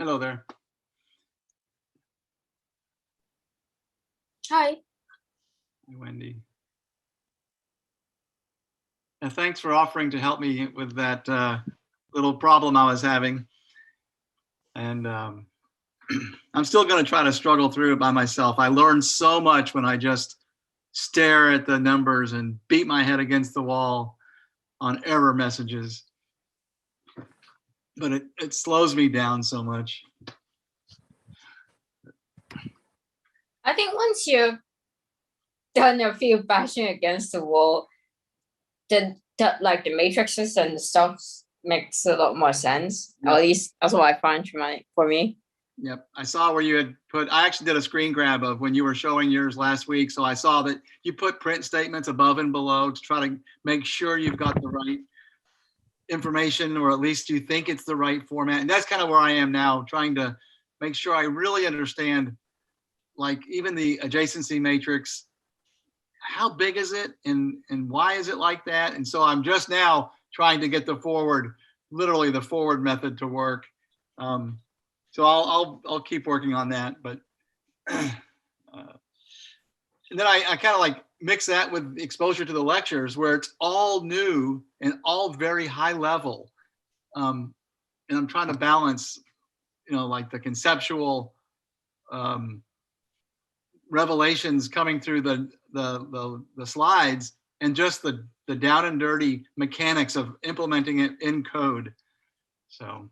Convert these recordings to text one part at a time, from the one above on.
Hello there. Hi. Hey, Wendy. And thanks for offering to help me with that little problem I was having. And I'm still going to try to struggle through it by myself. I learned so much when I just stare at the numbers and beat my head against the wall on error messages. But it slows me down so much. I think once you've done a few bashing against the wall, then like the matrices and stuff makes a lot more sense. Yeah. At least that's what I find for me. Yep, I saw where you had put, I actually did a screen grab of when you were showing yours last week. So I saw that you put print statements above and below to try to make sure you've got the right information, or at least you think it's the right format. And that's kind of where I am now, trying to make sure I really understand, like even the adjacency matrix, how big is it and why is it like that? And so I'm just now trying to get the forward, literally the forward method to work. So I'll keep working on that, but and then I kind of like mix that with exposure to the lectures where it's all new and all very high level. And I'm trying to balance, like the conceptual revelations coming through the slides and just the down and dirty mechanics of implementing it in code. So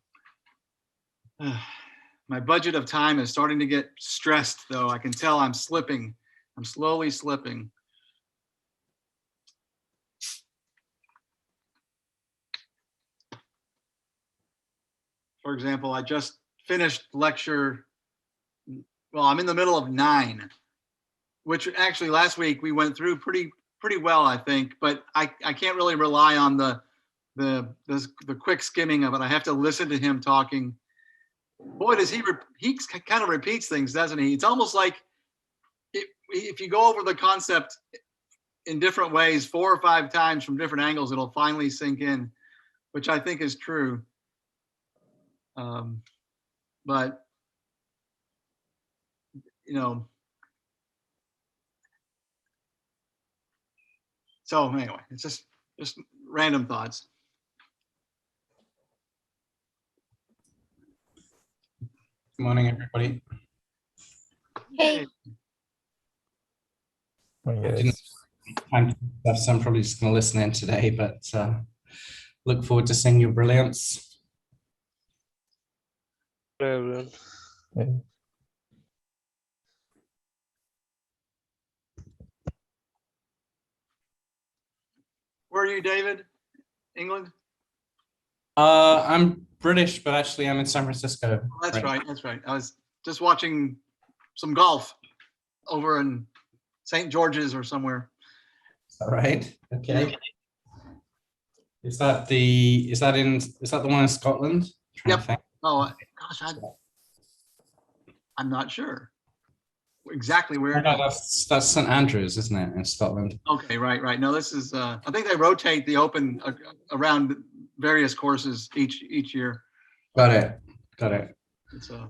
my budget of time is starting to get stressed, though. I can tell I'm slipping. I'm slowly slipping. For example, I just finished lecture. Well, I'm in the middle of 9, which actually last week we went through pretty well, I think. But I can't really rely on the quick skimming of it. I have to listen to him talking. Boy, does he kind of repeats things, doesn't he? It's almost like if you go over the concept in different ways 4 or 5 times from different angles, it'll finally sink in, which I think is true. But so anyway, it's just random thoughts. Good morning, everybody. Hey. I didn't have time to stuff, so I'm probably just going to listen in today, but look forward to seeing your brilliance. Hello, everyone. Hey. Where are you, David? England? I'm British, but actually I'm in San Francisco. Oh, that's right. That's right. I was just watching some golf over in St. George's or somewhere. All right. Okay. Yeah. Is that the one in Scotland? Yep. Oh gosh, I'm not sure exactly where. No, that's St. Andrews, isn't it, in Scotland? Okay, right. No, this is. I think they rotate the Open around various courses each year. Got it.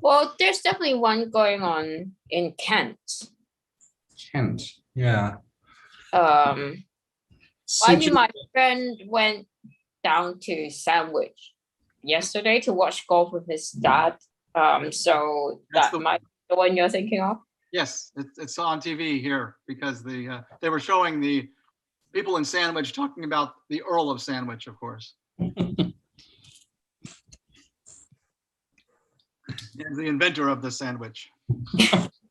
Well, there's definitely one going on in Kent. Kent, yeah. I mean, my friend went down to Sandwich yesterday to watch golf with his dad. So that might be the one you're thinking of. Yes, it's on TV here because they were showing the people in Sandwich talking about the Earl of Sandwich, of course. The inventor of the sandwich.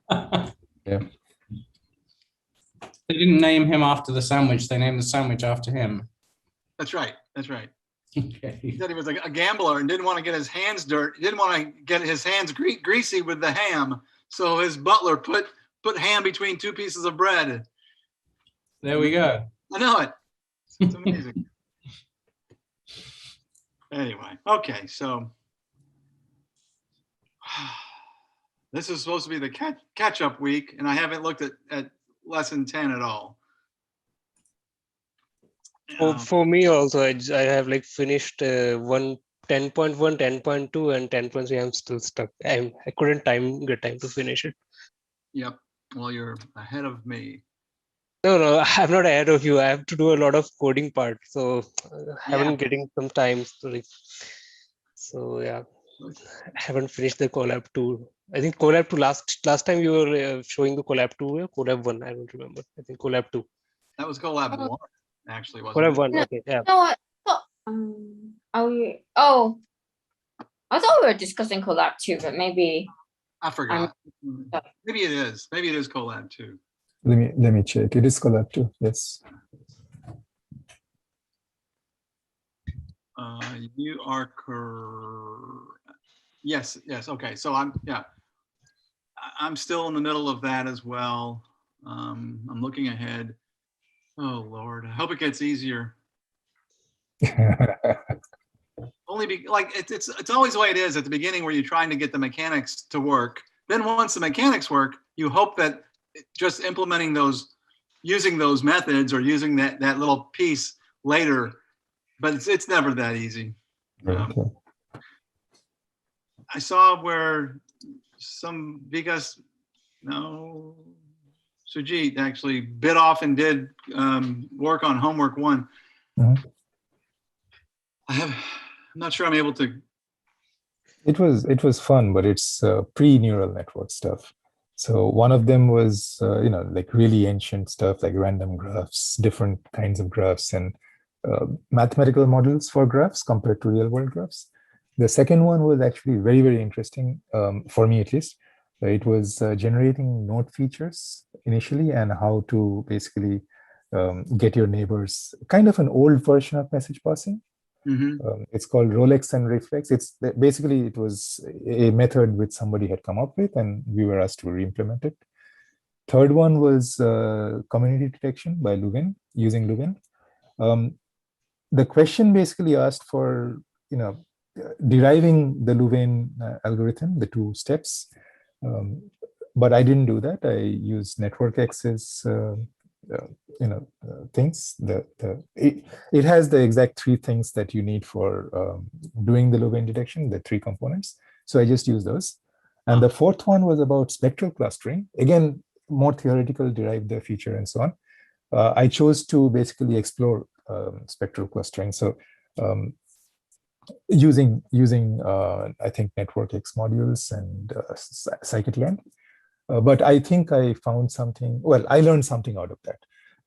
Yeah. They didn't name him after the sandwich. They named the sandwich after him. That's right. Okay. He said he was a gambler and didn't want to get his hands dirty. Didn't want to get his hands greasy with the ham. So his butler put ham between 2 pieces of bread. There we go. I know it. It's amazing. Anyway, okay, so this is supposed to be the catch-up week, and I haven't looked at lesson 10 at all. For me also, I have like finished one 10.1, 10.2, and 10.3. I'm still stuck. I couldn't get time to finish it. Yep. Well, you're ahead of me. No, I'm not ahead of you. I have to do a lot of coding part, so Yeah. getting some time to. So yeah, I haven't finished the Colab 2. I think Colab 2 last time you were showing the Colab 2 or Colab 1. I don't remember. I think Colab 2. That was Collab Oh. 1, actually, wasn't Colab it? 1. No. Okay, yeah. No, I thought, I thought we were discussing collab too, but maybe I forgot. Maybe it is. Maybe it is Collab 2. Let me check. It is Colab 2. Yes. You are correct. Yes. Okay. So I'm still in the middle of that as well. I'm looking ahead. Oh Lord, I hope it gets easier. Only be like it's always the way it is at the beginning where you're trying to get the mechanics to work. Then once the mechanics work, you hope that just implementing those, using those methods or using that little piece later, but it's never that easy. Okay. I saw where some Sujit actually bit off and did work on homework 1. Mhm. I'm not sure I'm able to. It was fun, but it's pre-neural network stuff. So one of them was like really ancient stuff like random graphs, different kinds of graphs, and mathematical models for graphs compared to real world graphs. The second one was actually very, very interesting, for me at least. It was generating node features initially and how to basically get your neighbors, kind of an old version of message passing. It's called Rolex and Reflex. It was a method which somebody had come up with and we were asked to re-implement it. Third one was community detection by Leuven, using Leuven. The question basically asked for, deriving the Leuven algorithm, the 2 steps. But I didn't do that. I used NetworkX's things. It has the exact 3 things that you need for doing the Leuven detection, the 3 components. So I just used those. And the fourth one was about spectral clustering. Again, more theoretical, derive the feature and so on. I chose to basically explore spectral clustering. So using I think NetworkX modules and scikit-learn. But I think I found something, well, I learned something out of that.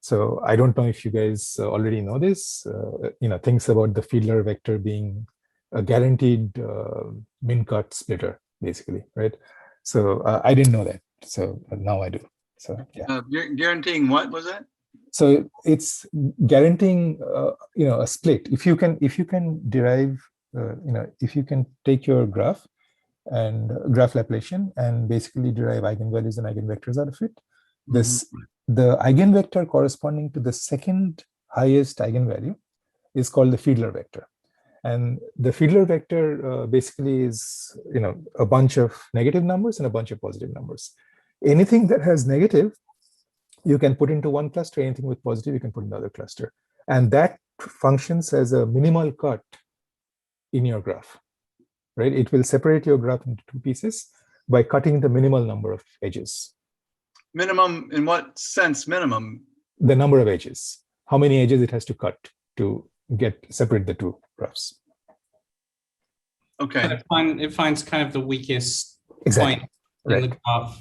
So I don't know if you guys already know this, things about the Feedler vector being a guaranteed min-cut splitter, basically, right? So I didn't know that. So now I do. So yeah. Guaranteeing what was that? So it's guaranteeing, a split. If you can derive, if you can take your graph and graph Laplacian and basically derive eigenvalues and eigenvectors out of it, the eigenvector corresponding to the second highest eigenvalue is called the Feedler vector. And the Feedler vector basically is, a bunch of negative numbers and a bunch of positive numbers. Anything that has negative, you can put into one cluster. Anything with positive, you can put in the other cluster. And that functions as a minimal cut in your graph, right? It will separate your graph into 2 pieces by cutting the minimal number of edges. Minimum, in what sense minimum? The number of edges, how many edges it has to cut to separate the 2 graphs. Okay. It finds kind of the weakest Exactly. point Right. in the graph.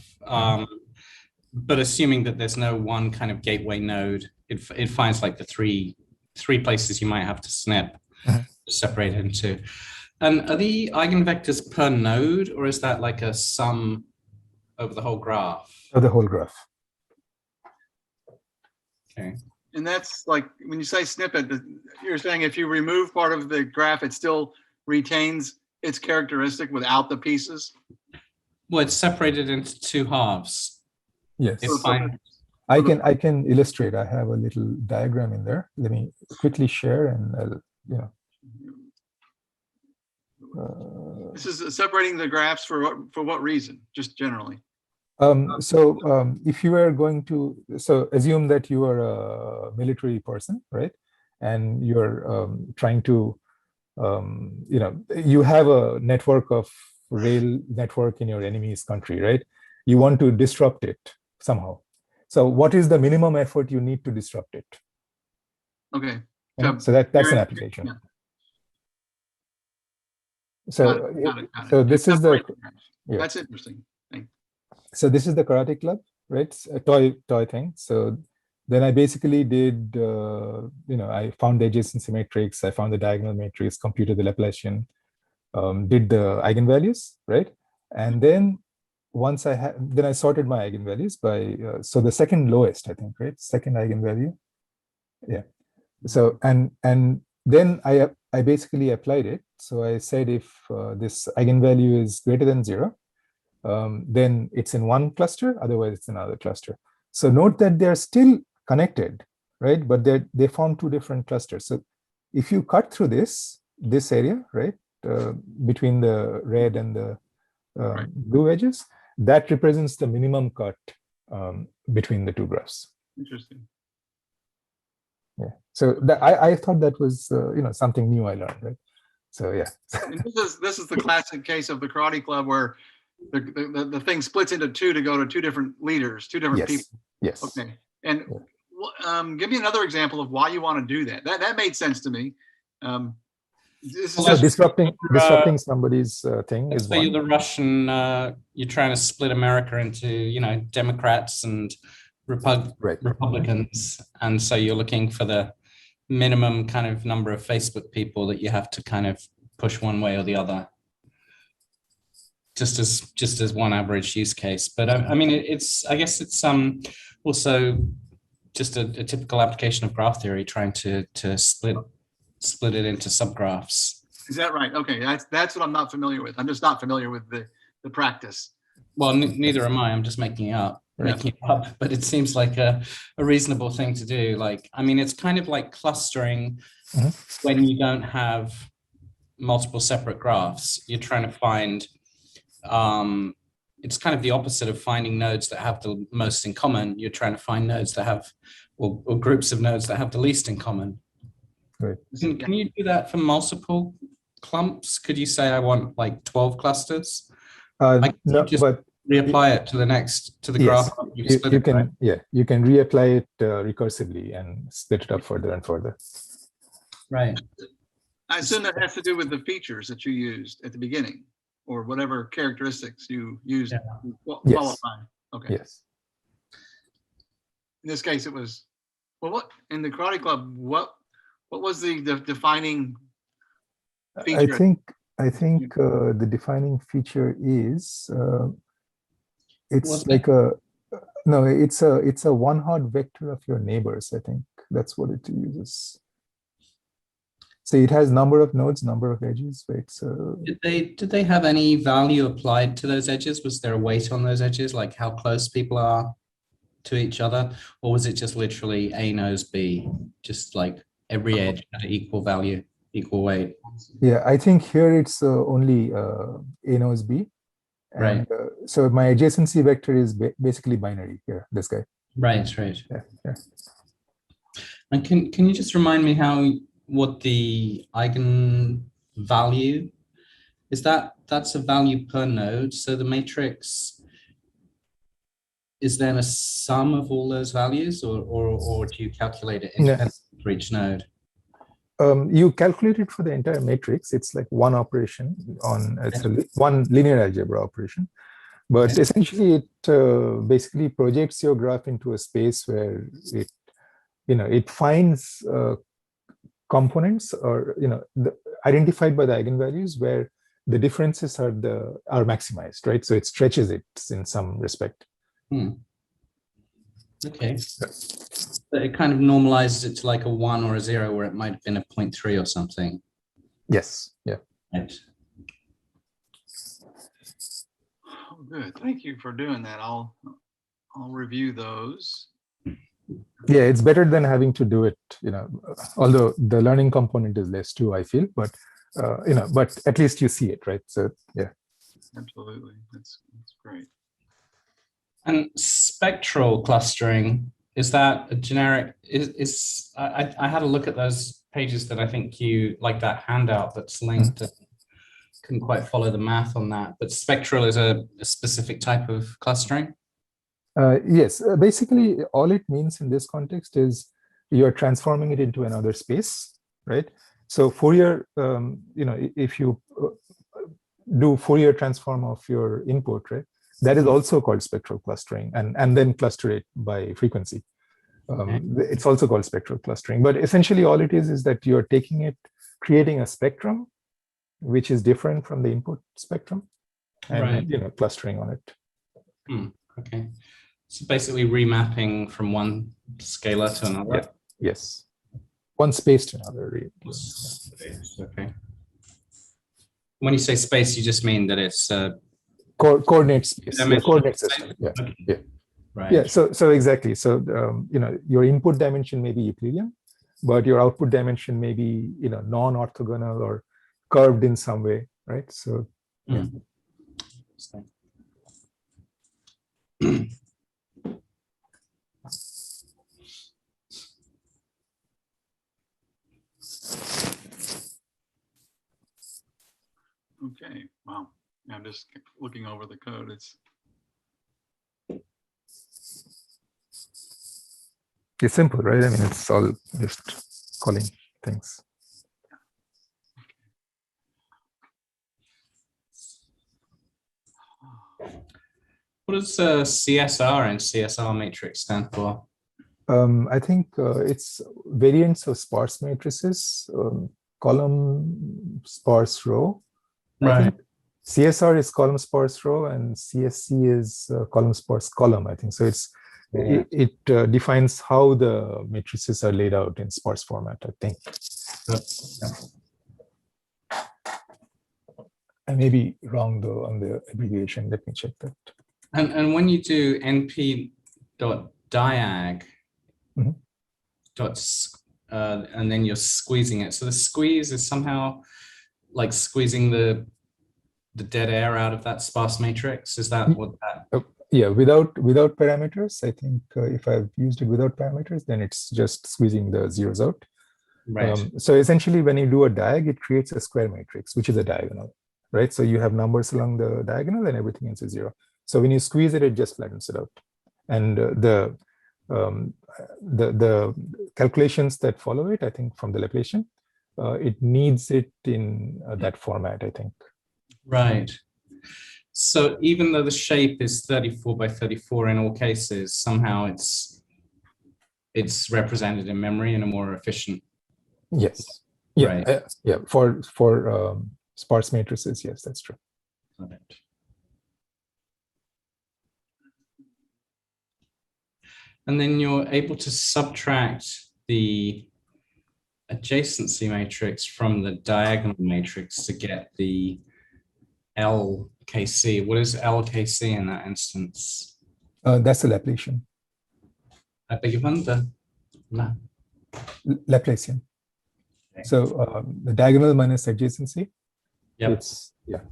But assuming that there's no one kind of gateway node, it finds like the three places you might have to snip to separate into. And are the eigenvectors per node, or is that like a sum over the whole graph? Of the whole graph. Okay. And that's like, when you say snippet, you're saying if you remove part of the graph, it still retains its characteristic without the pieces? Well, it's separated into 2 halves. Yes. It's fine. I can illustrate. I have a little diagram in there. Let me quickly share and This is separating the graphs for what reason? Just generally. If you are going to, assume that you are a military person, right? And you're trying to you know, you have a network of rail network in your enemy's country, right? You want to disrupt it somehow. So what is the minimum effort you need to disrupt it? Okay. So that's an application. Yeah. So, Got it. so this is the, yeah. That's interesting. Thanks. So this is the Karate Club, right? It's a toy thing. So then I basically did, you know, I found the adjacency matrix, I found the diagonal matrix, computed the Laplacian, did the eigenvalues, right? And then once I had, then I sorted my eigenvalues by, so the second lowest, I think, right? Second eigenvalue. Yeah. So, and then I basically applied it. So I said, if this eigenvalue is greater than 0, then it's in one cluster, otherwise it's in another cluster. So note that they're still connected, right? But they form two different clusters. So if you cut through this area, right, between the red and the blue edges, that represents the minimum cut between the two graphs. Interesting. Yeah. So I thought that was you know, something new I learned, right? So yeah. And this is the classic case of the Karate Club where the thing splits into two to go to two different leaders, two different people. Yes. Okay. And give me another example of why you want to do that. That made sense to me. This is so disrupting somebody's thing is so one. you're the Russian. You're trying to split America into, you know, Democrats and Republicans, and so you're looking for the minimum kind of number of Facebook people that you have to kind of push one way or the other. Just as one average use case, but I mean, I guess it's also just a typical application of graph theory, trying to split it into subgraphs. Is that right? Okay, that's what I'm not familiar with. I'm just not familiar with the practice. Well, neither am I. I'm just making it up. But it seems like a reasonable thing to do. Like, I mean, it's kind of like clustering when you don't have multiple separate graphs. You're trying to find. It's kind of the opposite of finding nodes that have the most in common. You're trying to find nodes that have, or groups of nodes that have the least in common. Right. Can you do that for multiple clumps? Could you say I want like 12 clusters? No, but reapply it to the yes, graph. You can, right? Yeah, you can reapply it recursively and split it up further and further. Right. I assume that has to do with the features that you used at the beginning, or whatever characteristics you used to qualify. Okay. Yes. In this case, it was, well, what in the Karate Club, what was the defining feature? I think the defining feature is it's like it's a one-hot vector of your neighbors. I think that's what it uses. So it has number of nodes, number of edges, right? So did they have any value applied to those edges? Was there a weight on those edges, like how close people are to each other, or was it just literally A knows B, just like every edge had an equal value, equal weight? Yeah, I think here it's only A knows B. And, right. So my adjacency vector is basically binary here, this guy. Right. Yeah. And can you just remind me what the eigenvalue is? That's a value per node. So the matrix is then a sum of all those values, or do you calculate it independently for each node? You calculate it for the entire matrix. It's like one operation one linear algebra operation, but essentially it basically projects your graph into a space where it finds components or identified by the eigenvalues where the differences are maximized, right? So it stretches it in some respect. Okay. So it kind of normalizes it to like a 1 or a 0 where it might have been a 0.3 or something. Yes. Yeah. Right. Oh, good. Thank you for doing that. I'll review those. Yeah, it's better than having to do it, although the learning component is less too, I feel, but but at least you see it, right? So yeah. Absolutely. That's great. And spectral clustering, is that a generic? I had a look at those pages that I think you like, that handout that's linked. Couldn't quite follow the math on that, but spectral is a specific type of clustering. Yes, basically all it means in this context is you're transforming it into another space, right? So Fourier, if you do Fourier transform of your input, right, that is also called spectral clustering, and then cluster it by frequency. It's also called spectral clustering, but essentially all it is that you're taking it, creating a spectrum, which is different from the input spectrum, and clustering on it. Okay, so basically remapping from one scalar to another. Yeah. Yes, one space to another. Really. Okay. When you say space, you just mean that it's coordinate space, coordinate system. Yeah. Okay. Yeah. Right. Yeah. So exactly. So your input dimension may be Euclidean, but your output dimension may be non-orthogonal or curved in some way, right? So yeah. Okay, wow. I'm just looking over the code. It's simple, right? I mean, it's all just calling things. What does CSR and CSR matrix stand for? I think it's variants of sparse matrices, column sparse row. I think CSR is column sparse row, and CSC is column sparse column, I think. So it defines how the matrices are laid out in sparse format, I think. I may be wrong though on the abbreviation. Let me check that. And when you do np.diag and then you're squeezing it, so the squeeze is somehow like squeezing the dead air out of that sparse matrix. Is that what that? Yeah, without parameters. I think if I've used it without parameters, then it's just squeezing the zeros out. Right. So essentially, when you do a diag, it creates a square matrix, which is a diagonal, right? So you have numbers along the diagonal, and everything else is zero. So when you squeeze it, it just flattens it out, and the calculations that follow it, I think, from the Laplacian, it needs it in that format, I think. Right. So even though the shape is 34 by 34 in all cases, somehow it's represented in memory in a more efficient. Yes. Yeah. Right. Yeah. For sparse matrices, yes, that's true. Got it. And then you're able to subtract the adjacency matrix from the diagonal matrix to get the LKC. What is LKC in that instance? That's the Laplacian. I beg your pardon? Laplacian. Okay. So the diagonal minus adjacency. Yep.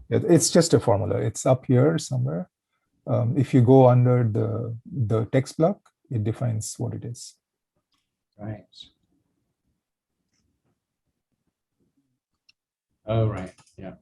It's just a formula. It's up here somewhere. If you go under the text block, it defines what it is. Right. Oh, right. Yeah.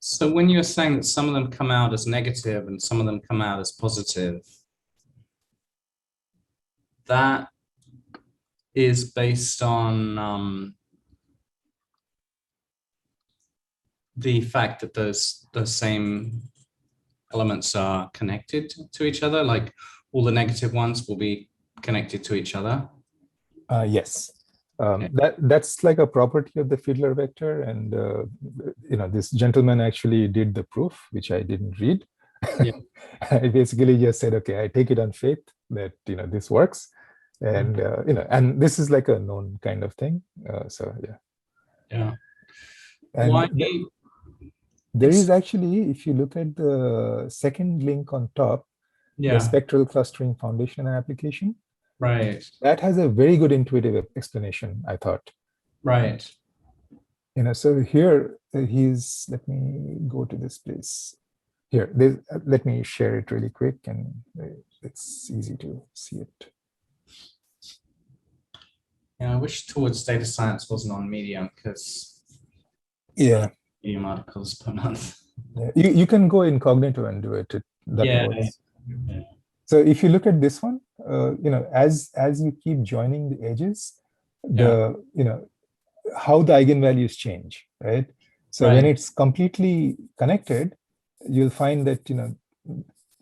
So when you're saying that some of them come out as negative and some of them come out as positive, that is based on the fact that those same elements are connected to each other, like all the negative ones will be connected to each other. Yes. That's like a property of the Feedler vector, and this gentleman actually did the proof, which I didn't read. Yeah. I basically just said, okay, I take it on faith that this works, and and this is like a known kind of thing. So yeah. Yeah. Why? There is actually, if you look at the second link on top, the Yeah, Spectral Clustering Foundation and Application, right, that has a very good intuitive explanation, I thought. right. So here he's, let me go to this place. Here, let me share it really quick, and it's easy to see it. Yeah, I wish Towards Data Science wasn't on Medium, because Yeah, Medium articles per month. yeah. You can go incognito and do it. That Yeah. works. Yeah. So if you look at this one, as you keep joining the edges, how the eigenvalues change, right? So when Right. it's completely connected, you'll find that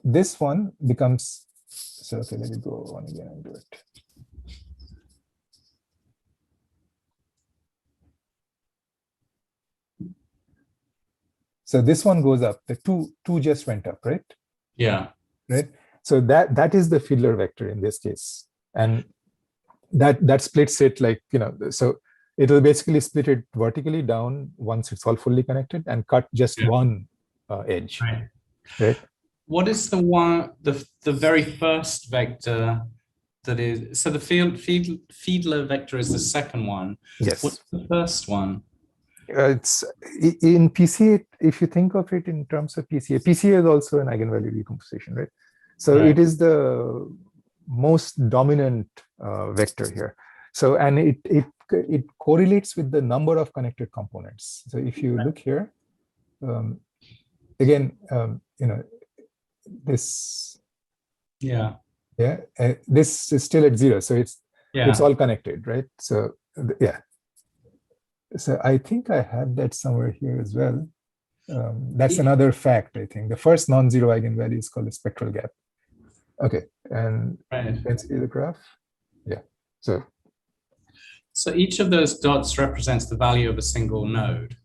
this one becomes. So okay, let me go on again and do it. So this one goes up. The two just went up, right? Yeah. Right. So that is the Feedler vector in this case, and that splits it like so it'll basically split it vertically down once it's all fully connected and cut just one edge. Right. Right. What is the very first vector that is, so the Feedler vector is the second one. Yes. What's the first one? It's in PCA. If you think of it in terms of PCA is also an eigenvalue decomposition, right? So Right. it is the most dominant vector here. So, and it correlates with the number of connected components. So if you look here, again, this. Yeah. Yeah, this is still at 0, so it's all connected, right? So yeah. So I think I had that somewhere here as well. That's another fact, I think. The first non-zero eigenvalue is called the spectral gap. Okay, and you can see the graph. Yeah, so each of those dots represents the value of a single node.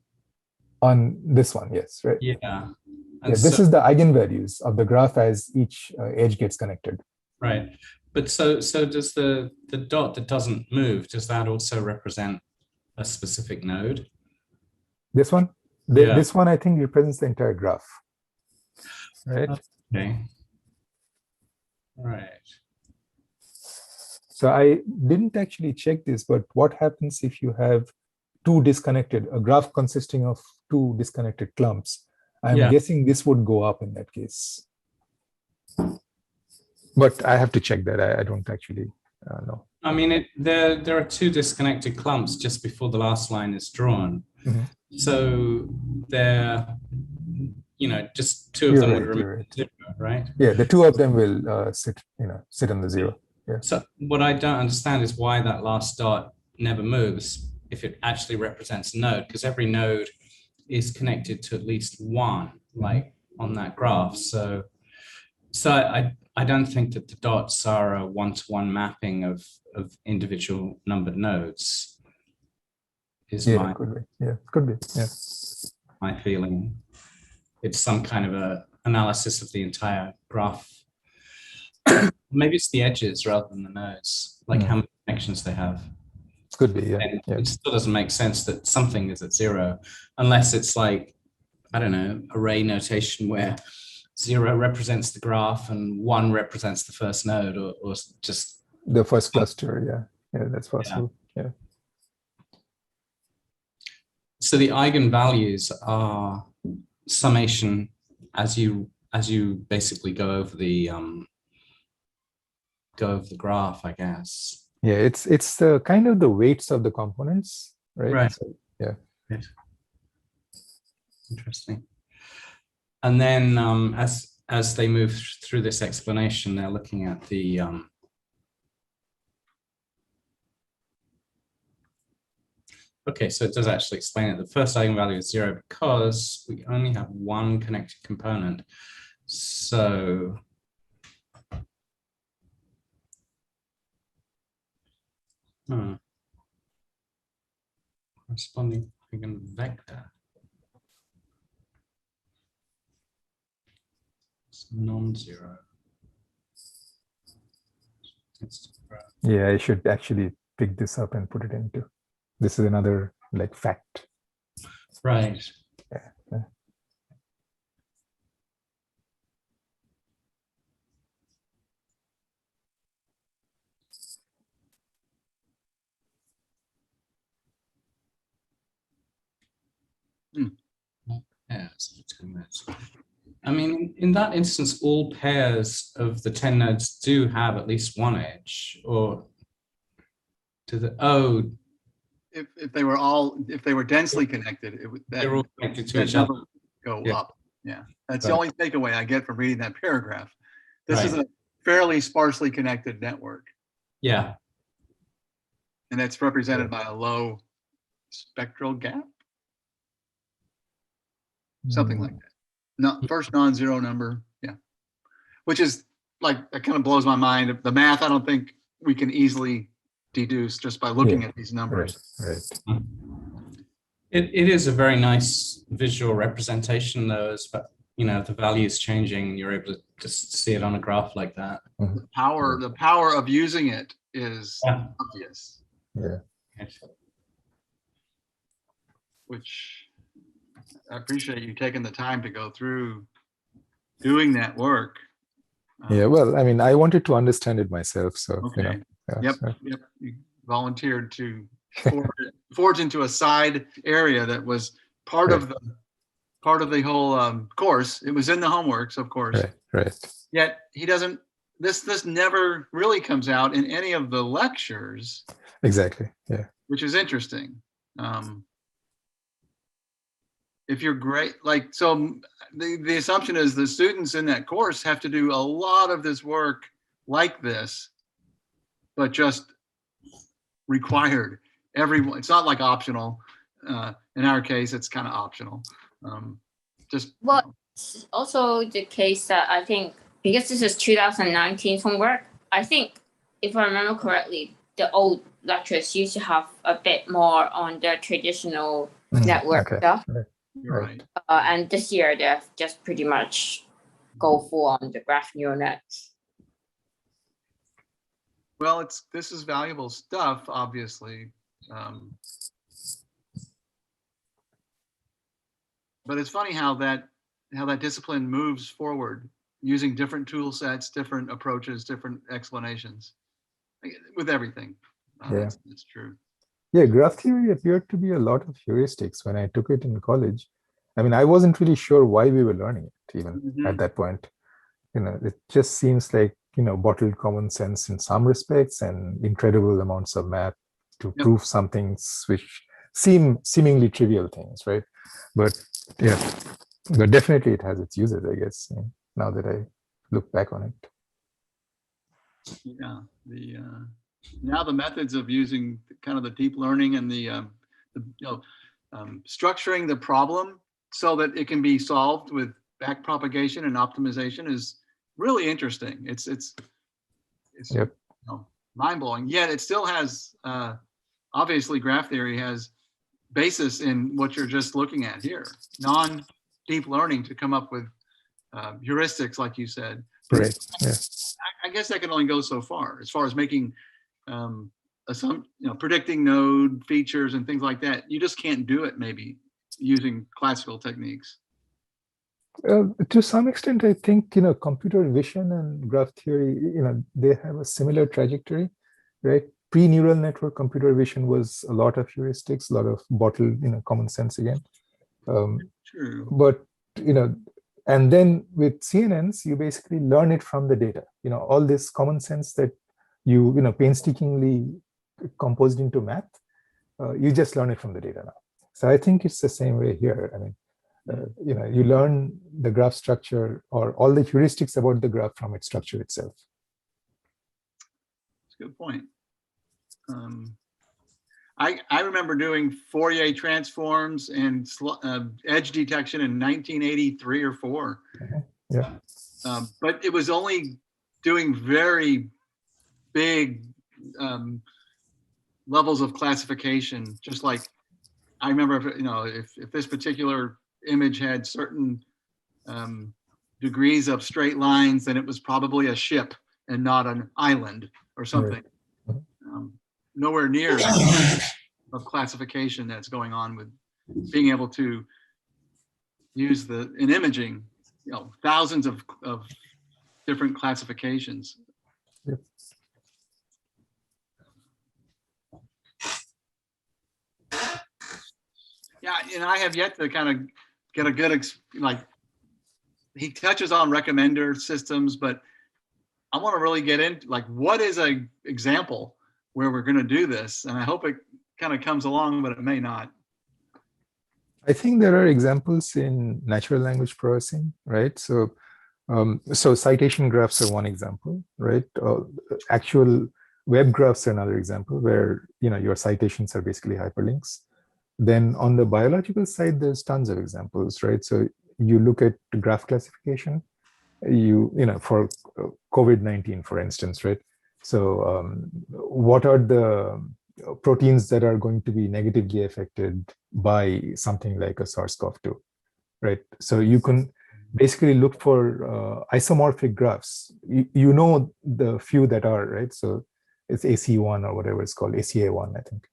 On this one, yes, right? Yeah. And this is the eigenvalues of the graph as each edge gets connected. Right, but so does the dot that doesn't move, does that also represent a specific node? This one? This one, I think, represents the entire graph. Right? Okay. Right. So I didn't actually check this, but what happens if you have a graph consisting of two disconnected clumps? I'm guessing this would go up in that case. But I have to check that. I don't actually know. I mean, there are two disconnected clumps just before the last line is drawn. Mm-hmm. So they're, just two of them would remain zero, right? Yeah, the two of them will sit on the 0. Yeah. So what I don't understand is why that last dot never moves if it actually represents a node, because every node is connected to at least one, like on that graph. So I don't think that the dots are a one-to-one mapping of individual numbered nodes. Could be. Yeah, could be. Yeah. My feeling. It's some kind of a analysis of the entire graph. Maybe it's the edges rather than the nodes, like how many connections they have. It could be, yeah. And it still doesn't make sense that something is at 0, unless it's like, I don't know, array notation where 0 represents the graph and 1 represents the first node, or just the first cluster. Yeah, that's possible. Yeah. So the eigenvalues are summation as you basically go over the graph, I guess. Yeah, it's the kind of the weights of the components, right? Right. So, yeah. Right. Interesting. And then as they move through this explanation, they're looking at the okay, so it does actually explain it. The first eigenvalue is 0 because we only have one connected component. So corresponding eigenvector. It's non-zero. Yeah, I should actually pick this up and put it into. This is another like fact. Right. Yeah. Pairs of 10 nodes. I mean, in that instance, all pairs of the 10 nodes do have at least one edge, or to the If they were densely connected, it would that, they're all connected to that each other. number would go Yeah. up. Yeah, that's Right. the only takeaway I get from reading that paragraph. This is Right. a fairly sparsely connected network, Yeah. and it's represented by a low spectral gap, something like that. No, first non-zero number, yeah. Which is like, that kind of blows my mind. The math, I don't think we can easily deduce just by looking at these numbers. Right. It is a very nice visual representation, though, as the value is changing, and you're able to just see it on a graph like that. The power of using it is Yeah. obvious, Yeah. which I appreciate you taking the time to go through doing that work. Yeah. Well, I mean, I wanted to understand it myself, so Okay. yeah, Yep. so- Yep. You volunteered to forge into a side area that was part of the whole course. It was in the homeworks, of course. Right. Yet he doesn't. This never really comes out in any of the lectures, Exactly. Yeah. which is interesting. If you're great, like, so the assumption is the students in that course have to do a lot of this work like this, but just required. Everyone, it's not like optional. In our case, it's kind of optional. Just Well, it's also the case that I think, because this is 2019 homework, I think if I remember correctly, the old lectures used to have a bit more on the traditional network Okay. stuff. you're right. And this year they've just pretty much go full on the graph neural nets. Well, this is valuable stuff, obviously. But it's funny how that discipline moves forward using different tool sets, different approaches, different explanations with everything. Yeah. It's true. Yeah, graph theory appeared to be a lot of heuristics when I took it in college. I mean, I wasn't really sure why we were learning it even at that point. It just seems like, bottled common sense in some respects and incredible amounts of math to prove some things which seem seemingly trivial things, right? But yeah, but definitely it has its uses, I guess, now that I look back on it. Yeah, now the methods of using kind of the deep learning and the structuring the problem so that it can be solved with back propagation and optimization is really interesting. It's mind blowing. Yet it still has obviously graph theory has basis in what you're just looking at here. Non-deep learning to come up with heuristics, like you said. Right. Yeah. I guess that can only go so far as making predicting node features and things like that. You just can't do it maybe using classical techniques. To some extent, I think, computer vision and graph theory, they have a similar trajectory, right? Pre-neural network computer vision was a lot of heuristics, a lot of bottled, common sense again. True. But, and then with CNNs, you basically learn it from the data. All this common sense that you painstakingly composed into math, you just learn it from the data now. So I think it's the same way here. I mean, you learn the graph structure or all the heuristics about the graph from its structure itself. That's a good point. I remember doing Fourier transforms and edge detection in 1983 or 4. Yeah. But it was only doing very big levels of classification. Just like I remember, if this particular image had certain degrees of straight lines, then it was probably a ship and not an island or something. Right. Nowhere near of classification that's going on with being able to use in imaging, thousands of different classifications. Yep. Yeah, and I have yet to kind of get a good, he touches on recommender systems, but I want to really get into what is a example where we're going to do this? And I hope it kind of comes along, but it may not. I think there are examples in natural language processing, right? So, so citation graphs are one example, right? Actual web graphs are another example where your citations are basically hyperlinks. Then on the biological side, there's tons of examples, right? So you look at graph classification, for COVID-19, for instance, right? So what are the proteins that are going to be negatively affected by something like a SARS-CoV-2, right? So you can basically look for isomorphic graphs. You know the few that are, right? So it's AC1 or whatever it's called, ACA1, I think.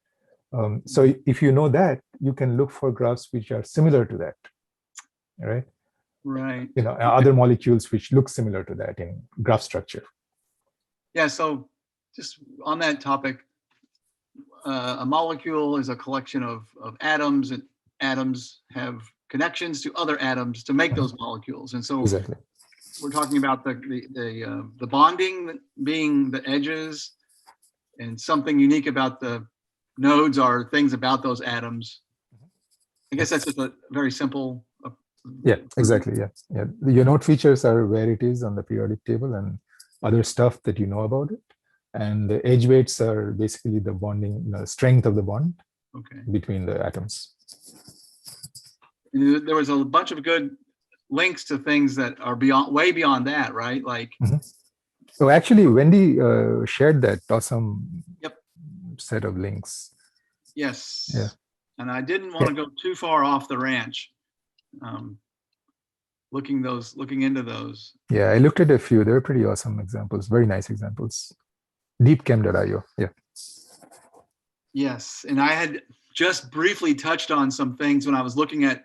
So if you know that, you can look for graphs which are similar to that, right? Right. Other molecules which look similar to that in graph structure. Yeah, so just on that topic, a molecule is a collection of atoms, and atoms have connections to other atoms to make those molecules. And so exactly, we're talking about the bonding being the edges, and something unique about the nodes are things about those atoms. I guess that's just a very simple. Yeah, exactly. Yeah. Your node features are where it is on the periodic table and other stuff that you know about it. And the edge weights are basically the bonding, strength of the bond between the atoms. There was a bunch of good links to things that are way beyond that, right? Like. So actually, Wendy shared that awesome set of links. Yes. Yeah. And I didn't want to go too far off the ranch. Looking into those. Yeah, I looked at a few. They're pretty awesome examples. Very nice examples. Deepchem.io. Yeah. Yes, and I had just briefly touched on some things when I was looking at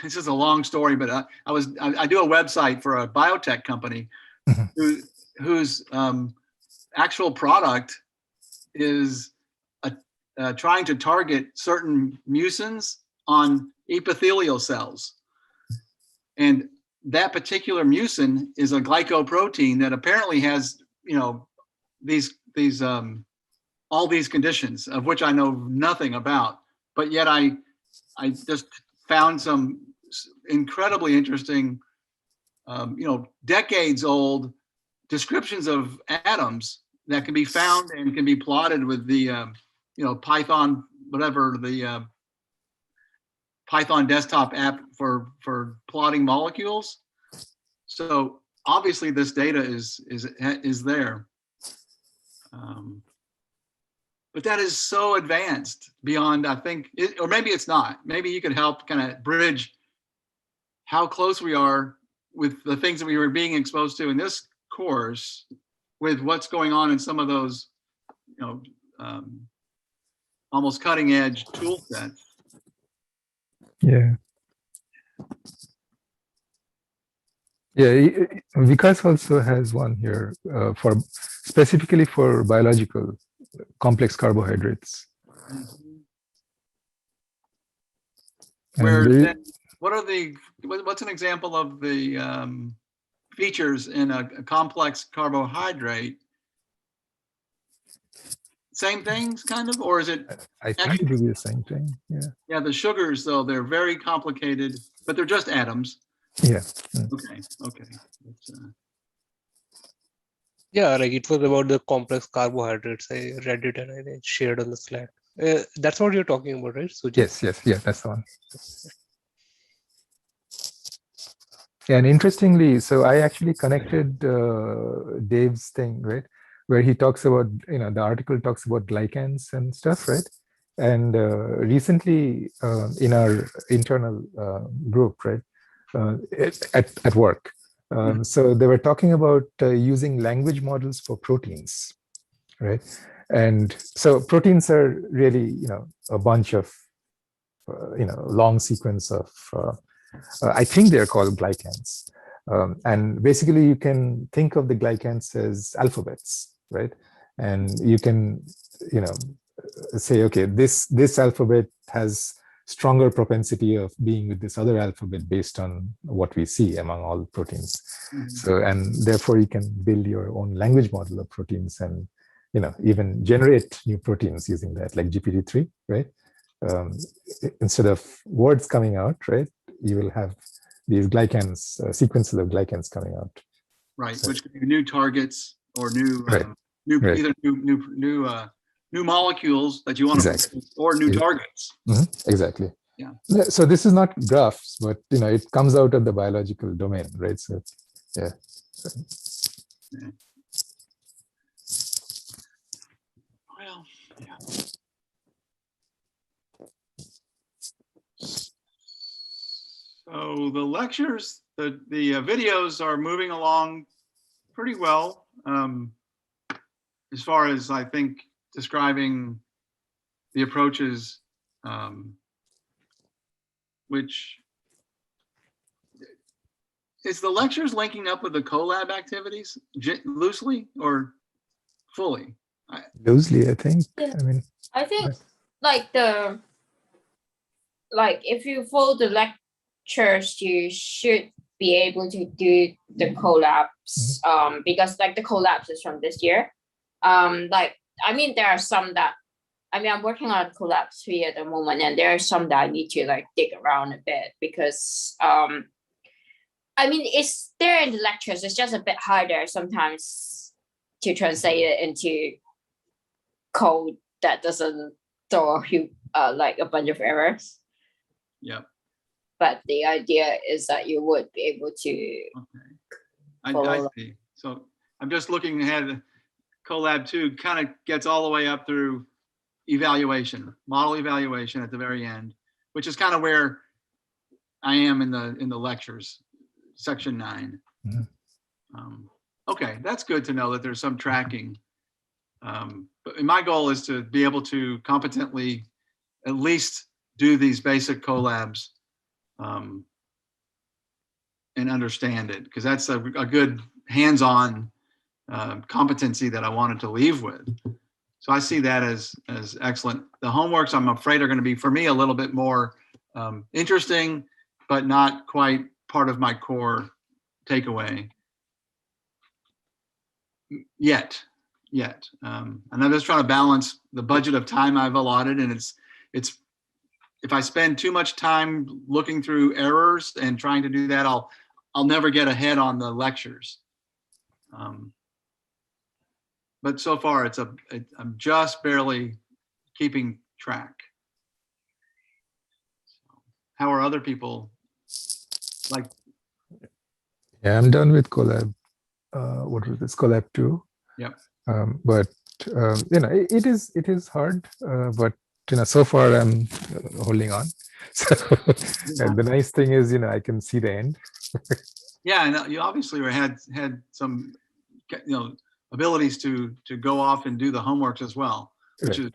this is a long story, but I do a website for a biotech company whose actual product is trying to target certain mucins on epithelial cells. And that particular mucin is a glycoprotein that apparently has, these all these conditions of which I know nothing about, but yet I just found some incredibly interesting, decades old descriptions of atoms that can be found and can be plotted with the, Python, whatever the Python desktop app for plotting molecules. So obviously this data is there. But that is so advanced beyond, I think, or maybe it's not. Maybe you could help kind of bridge how close we are with the things that we were being exposed to in this course with what's going on in some of those, almost cutting edge tool sets. Yeah. Yeah, Vikas also has one here specifically for biological complex carbohydrates. What's an example of the features in a complex carbohydrate? Same things, kind of, or is it? I think it would be the same thing. Yeah. Yeah, the sugars, though, they're very complicated, but they're just atoms. Yeah. Okay. Yeah, like it was about the complex carbohydrates. I read it and I shared on the Slack. That's what you're talking about, right? So yes, yeah, that's the one. Yeah, and interestingly, so I actually connected Dave's thing, right, where he talks about, the article talks about glycans and stuff, right? And recently in our internal group, right, at work, so they were talking about using language models for proteins, right? And so proteins are really, a bunch of long sequence of, I think they're called glycans. And basically you can think of the glycans as alphabets, right? And you can, say, okay, this alphabet has stronger propensity of being with this other alphabet based on what we see among all proteins. So, and therefore you can build your own language model of proteins and, even generate new proteins using that, like GPT-3, right? Instead of words coming out, right, you will have these glycans, sequences of glycans coming out. Right, so, which could be new targets or new, right. Either new molecules that you want to, or new targets. Exactly. Yeah. So this is not graphs, but it comes out of the biological domain, right? So, yeah. Well, yeah. So the lectures, the videos are moving along pretty well, as far as I think describing the approaches, which is the lectures linking up with the collab activities loosely or fully? Loosely, I think. Yeah. I mean, I think if you follow the lectures, you should be able to do the collabs, because the collabs is from this year. There are some that, I'm working on collab 3 at the moment, and there are some that I need to dig around a bit because, it's there in the lectures. It's just a bit harder sometimes to translate it into code that doesn't throw you a bunch of errors. Yeah. But the idea is that you would be able to. Okay. I see. So I'm just looking ahead. Collab 2 kind of gets all the way up through evaluation, model evaluation at the very end, which is kind of where I am in the lectures, section 9. Okay, that's good to know that there's some tracking. But my goal is to be able to competently at least do these basic collabs and understand it, because that's a good hands-on competency that I wanted to leave with. So I see that as excellent. The homeworks, I'm afraid, are going to be, for me, a little bit more interesting, but not quite part of my core takeaway yet. And I'm just trying to balance the budget of time I've allotted, and it's if I spend too much time looking through errors and trying to do that, I'll never get ahead on the lectures. But so far, I'm just barely keeping track. How are other people like? Yeah, I'm done with collab. What was this? Collab 2. Yep. But it is hard. But so far I'm holding on. So and the nice thing is, I can see the end. Yeah, and you obviously had some, abilities to go off and do the homeworks as well, which is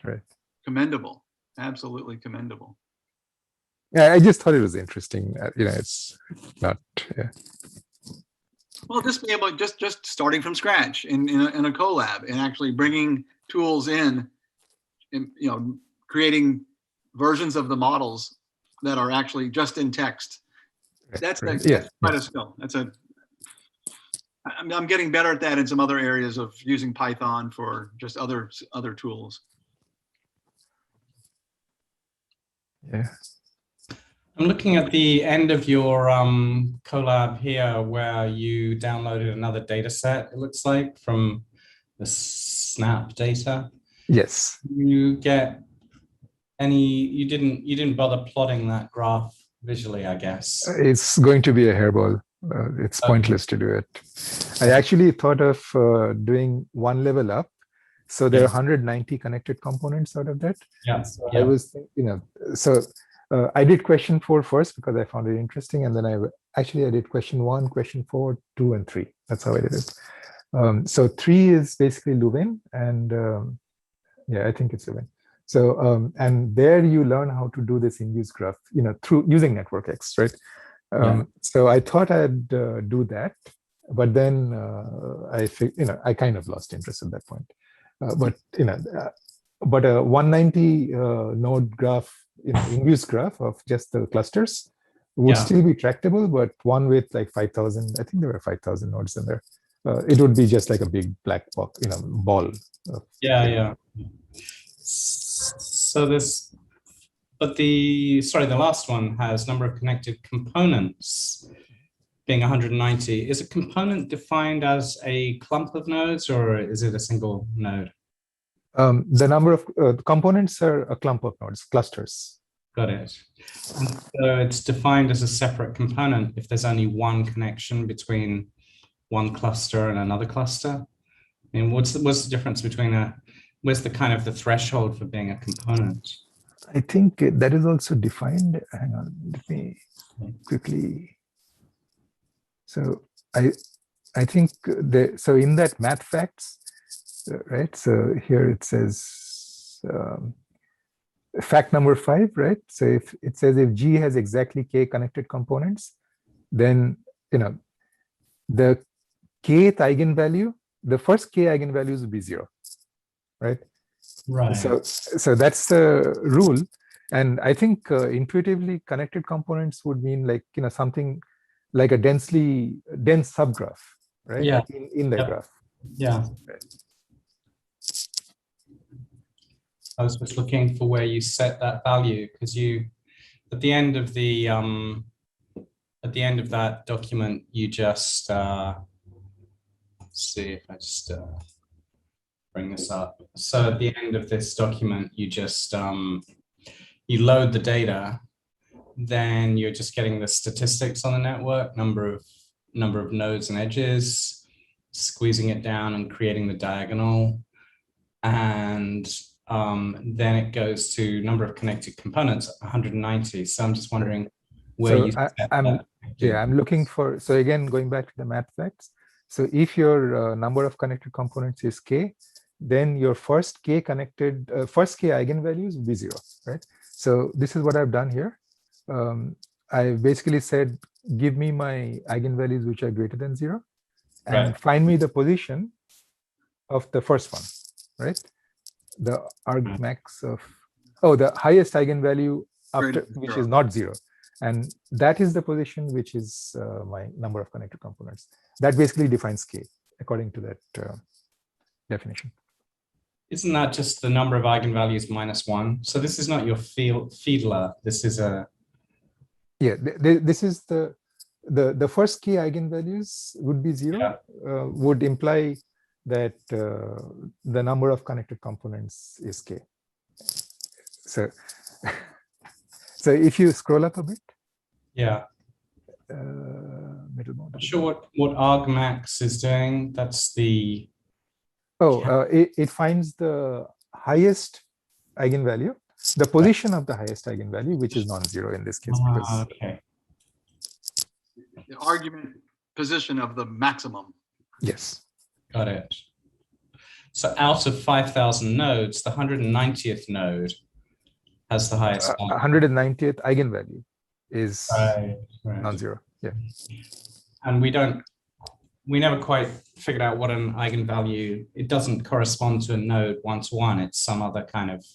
commendable. Absolutely commendable. Yeah, I just thought it was interesting. It's not. Yeah. Well, just be able just starting from scratch in a collab and actually bringing tools in, and creating versions of the models that are actually just in text. That's quite a skill. I'm getting better at that in some other areas of using Python for just other tools. Yeah. I'm looking at the end of your collab here, where you downloaded another data set, it looks like, from the SNAP data. Yes. You didn't bother plotting that graph visually, I guess. It's going to be a hairball. It's pointless to do it. I actually thought of doing one level up. So there are 190 connected components out of that. Yeah. So I was, I did question 4 first because I found it interesting. And then I did question 1, question 4, 2, and 3. That's how I did it. So 3 is basically Leuven. And I think it's Leuven. So and there you learn how to do this induced graph, through using network X, right? So I thought I'd do that, but then I kind of lost interest at that point. But a 190 node graph, induced graph of just the clusters would still be tractable, but one with like 5,000, I think there were 5,000 nodes in there. It would be just like a big black box, ball. Yeah. So this, but the last one has number of connected components being 190. Is a component defined as a clump of nodes, or is it a single node? The number of components are a clump of nodes, clusters. Got it. And so it's defined as a separate component if there's only one connection between one cluster and another cluster. I mean, what's the difference between where's the kind of the threshold for being a component? I think that is also defined. Hang on, let me quickly. So I think so in that math facts, right? So here it says fact number 5, right? So if it says if G has exactly k connected components, then the kth eigenvalue, the first k eigenvalues will be 0, right? Right. So that's the rule, and I think intuitively connected components would mean like something like a dense subgraph, right? Yeah. In the graph. Yeah. Right. I was just looking for where you set that value, because you at the end of that document you just let's see if I just bring this up. So at the end of this document you just you load the data, then you're just getting the statistics on the network, number of nodes and edges, squeezing it down and creating the diagonal, and then it goes to number of connected components, 190. So I'm just wondering where you set that. I'm looking for, so again, going back to the math facts. So if your number of connected components is k, then your first k eigenvalues will be 0, right? So this is what I've done here. I basically said, give me my eigenvalues which are greater than 0, and find me the position of the first one, right? The argmax of, the highest eigenvalue after which is not 0. And that is the position which is my number of connected components. That basically defines k according to that definition. Isn't that just the number of eigenvalues minus 1? So this is not your Feedler. This is a... Yeah, this is the first k eigenvalues would be 0, would imply that the number of connected components is k. So, so if you scroll up a bit. Yeah. Middle mode. Not sure what argmax is doing. That's the... it finds the highest eigenvalue, the position of the highest eigenvalue, which is non-zero in this case. Okay. The argument position of the maximum. Yes. Got it. So out of 5,000 nodes, the 190th node has the highest. 190th eigenvalue is non-zero. Yeah. And we never quite figured out what an eigenvalue. It doesn't correspond to a node one-to-one. It's some other kind of.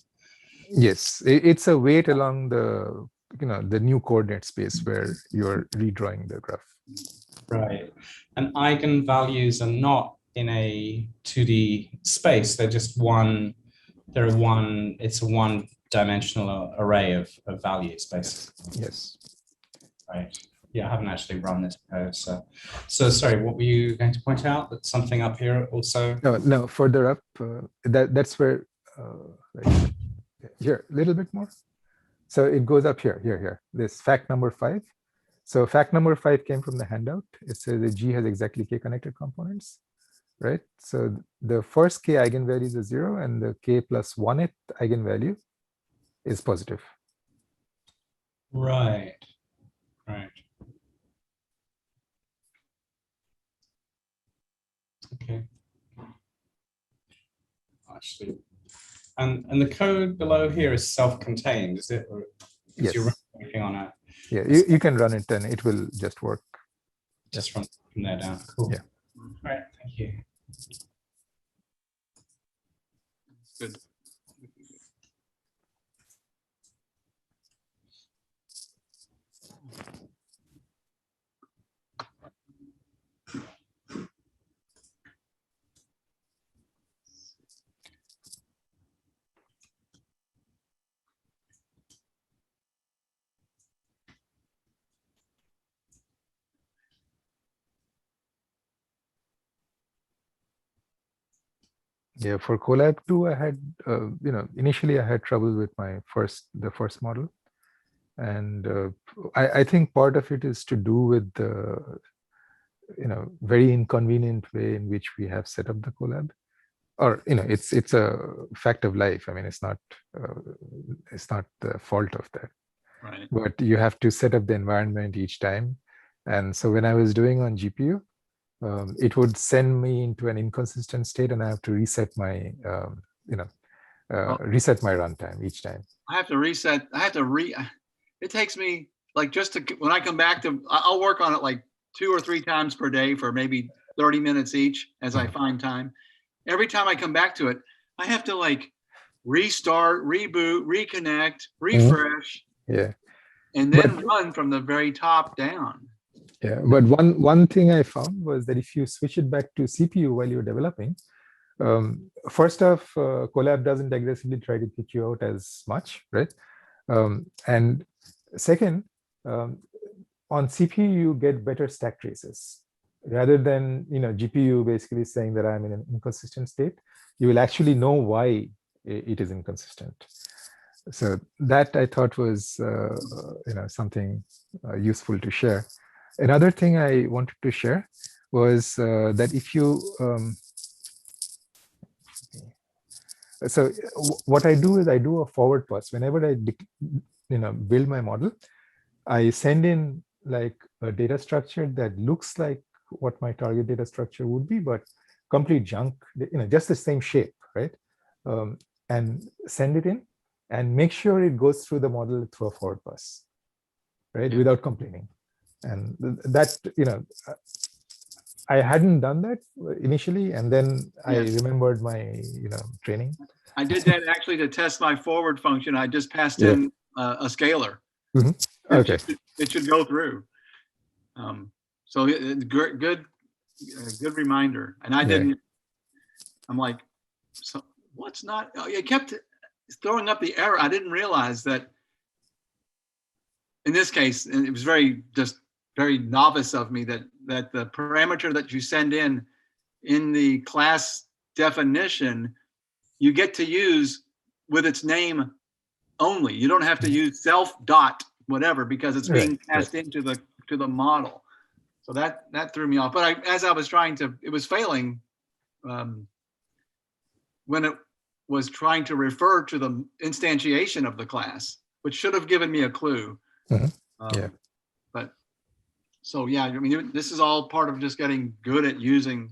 Yes, it's a weight along the the new coordinate space where you're redrawing the graph. Right, and eigenvalues are not in a 2D space. They're just one. It's a one-dimensional array of values, basically. Yes. Right. Yeah, I haven't actually run this code. So sorry, what were you going to point out? That something up here also? No, further up. That's where. Right here, a little bit more. So it goes up here. This fact number 5. So fact number 5 came from the handout. It says that G has exactly k connected components, right? So the first k eigenvalue is a 0, and the k plus 1th eigenvalue is positive. Right. Okay. Actually, And the code below here is self-contained, is it? Or Yes. you're running everything on a Yeah, you can run it and it will just work. just from there down. Cool. Yeah. All right. Thank you. Good. Yeah, for Colab 2, I had, initially I had trouble with the first model. And I think part of it is to do with the, very inconvenient way in which we have set up the Colab. Or, it's a fact of life. I mean, it's not the fault of that. Right. But you have to set up the environment each time. And so when I was doing on GPU, it would send me into an inconsistent state, and I have to reset my, reset my runtime each time. I have to reset. It takes me like when I come back I'll work on it like 2 or 3 times per day for maybe 30 minutes each as I find time. Every time I come back to it, I have to like restart, reboot, reconnect, refresh, Yeah, and then run from the very top down. Yeah, but one thing I found was that if you switch it back to CPU while you're developing, first off, Colab doesn't aggressively try to kick you out as much, right? And second, on CPU you get better stack traces rather than GPU basically saying that I'm in an inconsistent state. You will actually know why it is inconsistent. So that I thought was something useful to share. Another thing I wanted to share was that if you so what I do is I do a forward pass whenever I build my model. I send in like a data structure that looks like what my target data structure would be, but complete junk, just the same shape, right? And send it in and make sure it goes through the model through a forward pass, right? Without complaining. And that, I hadn't done that initially, and then I remembered my, training. I did that actually to test my forward function. I just passed in a scalar. Okay. It should go through. So good reminder. And I didn't. I'm like, so what's not? Oh, it kept throwing up the error. I didn't realize that. In this case, and it was very novice of me that the parameter that you send in the class definition, you get to use with its name only. You don't have to use self dot whatever because it's being passed into the model. So that threw me off. But as I was trying to, it was failing when it was trying to refer to the instantiation of the class, which should have given me a clue. But so yeah, I mean, this is all part of just getting good at using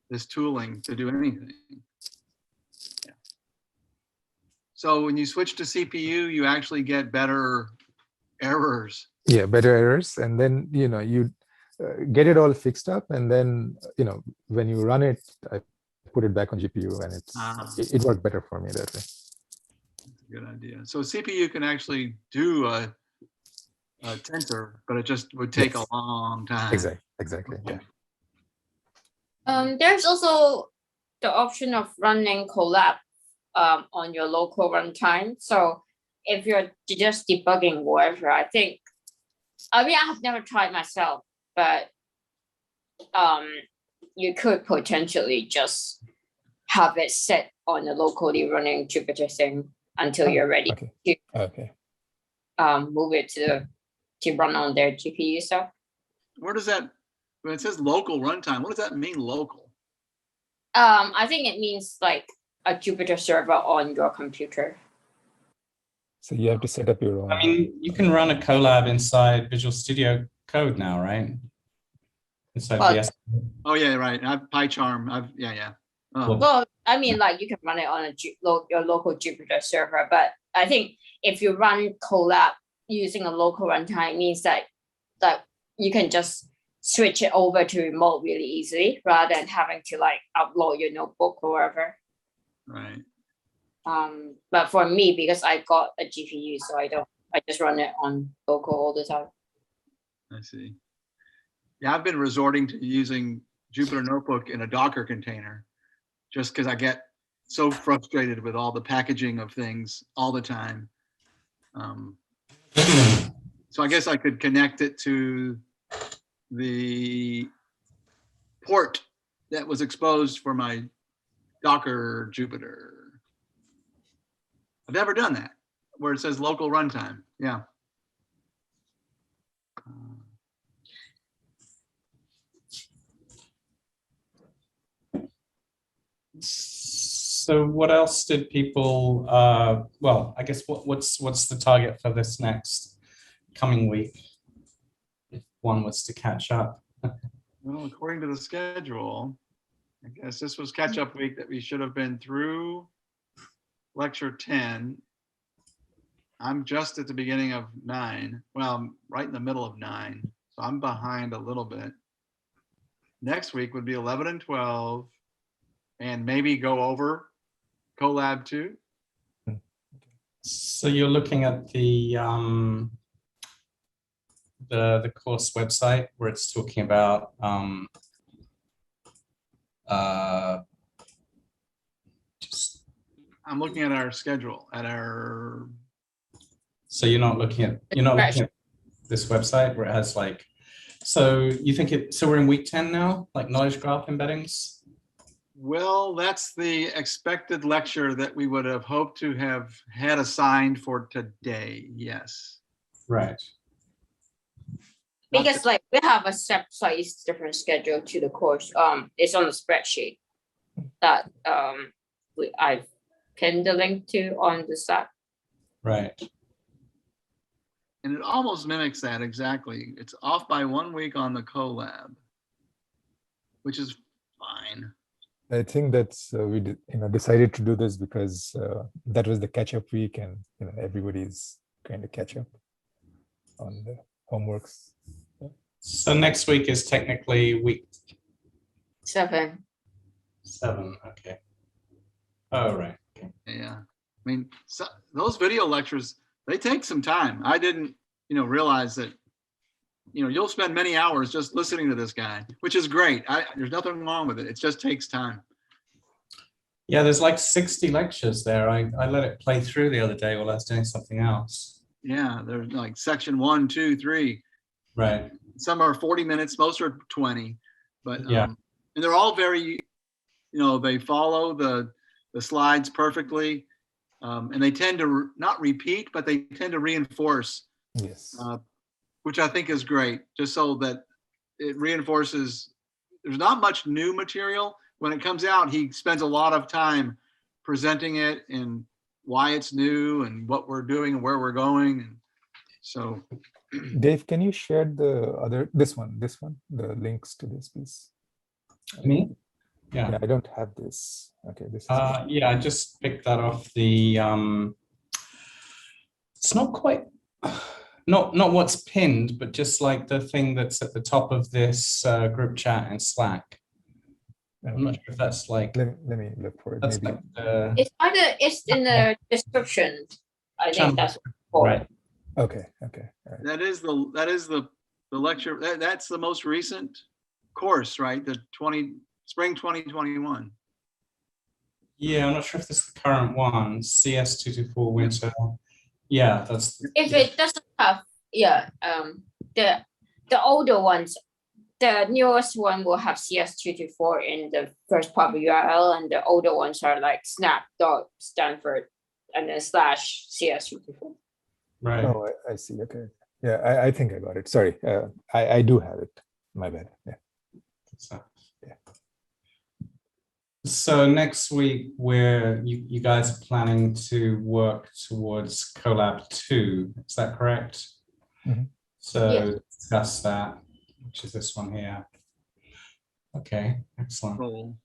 this tooling to do anything. Yeah. So when you switch to CPU, you actually get better errors. Yeah, better errors, and then you get it all fixed up, and then when you run it, I put it back on GPU, and it worked better for me that way. That's a good idea. So CPU can actually do a tensor, but it just would take a long time. Exactly. Yeah. There's also the option of running Colab on your local runtime. So if you're just debugging whatever, I have never tried myself, but you could potentially just have it set on a locally running Jupyter thing until you're ready to move it to run on their GPU stuff. Where does that, when it says local runtime, what does that mean, local? I think it means like a Jupyter server on your computer. So you have to set up your own. I mean, you can run a Colab inside Visual Studio Code now, right? Inside VS. Oh yeah, right. I have PyCharm. Yeah. Oh, Well, I mean, like you can run it on your local Jupyter server, but I think if you run Colab using a local runtime, means that you can just switch it over to remote really easily rather than having to like upload your notebook or whatever. right. But for me, because I got a GPU, so I just run it on local all the time. I see. Yeah, I've been resorting to using Jupyter Notebook in a Docker container just because I get so frustrated with all the packaging of things all the time. So I guess I could connect it to the port that was exposed for my Docker Jupyter. I've never done that, where it says local runtime. Yeah. So what else did people, well, I guess what's the target for this next coming week? If one was to catch up. Well, according to the schedule, I guess this was catch-up week that we should have been through lecture 10. I'm just at the beginning of 9. Well, I'm right in the middle of 9, so I'm behind a little bit. Next week would be 11 and 12, and maybe go over Colab 2. So you're looking at the course website where it's talking about just. I'm looking at our schedule, at our. So you're not looking at this website where it has like. So you think it? So we're in week 10 now, like knowledge graph embeddings. Well, that's the expected lecture that we would have hoped to have had assigned for today. Yes. Right. Because like we have a slightly different schedule to the course. It's on the spreadsheet that I've pinned the link to on the site. Right. And it almost mimics that exactly. It's off by 1 week on the Colab, which is fine. I think that's we decided to do this because that was the catch-up week, and everybody's kind of catch up on the homeworks. So next week is technically week 7. 7. Okay. Oh, right. Okay. Yeah. I mean, so those video lectures, they take some time. I didn't, realize that, you'll spend many hours just listening to this guy, which is great. There's nothing wrong with it. It just takes time. Yeah, there's like 60 lectures there. I let it play through the other day while I was doing something else. Yeah, there's like section 1, 2, 3. Right. Some are 40 minutes, most are 20, but yeah. And they're all very, they follow the slides perfectly, and they tend to not repeat, but they tend to reinforce. Yes. Which I think is great, just so that it reinforces. There's not much new material. When it comes out, he spends a lot of time presenting it and why it's new and what we're doing and where we're going. And so, Dave, can you share this one, the links to this piece? Me? Yeah. I don't have this. Okay, this is. Yeah, I just picked that off the. It's not quite. Not what's pinned, but just like the thing that's at the top of this group chat in Slack. I'm not sure if that's like. Let me look for it. That's maybe. like It's in the description. I think that's right. Okay. All right. that is the lecture. That's the most recent course, right? The spring 2021. Yeah, I'm not sure if this is the current one. CS224 winter. Yeah, that's. If it doesn't have, the older ones, the newest one will have CS224 in the first part of URL, and the older ones are like snap.stanford and then /CS224. Right. Oh, I see. Okay. Yeah, I think I got it. Sorry. I do have it. My bad. Yeah. So next week, you guys are planning to work towards Colab 2. Is that correct? Mm-hmm. So Yes. discuss that, which is this one here. Okay, excellent. Cool.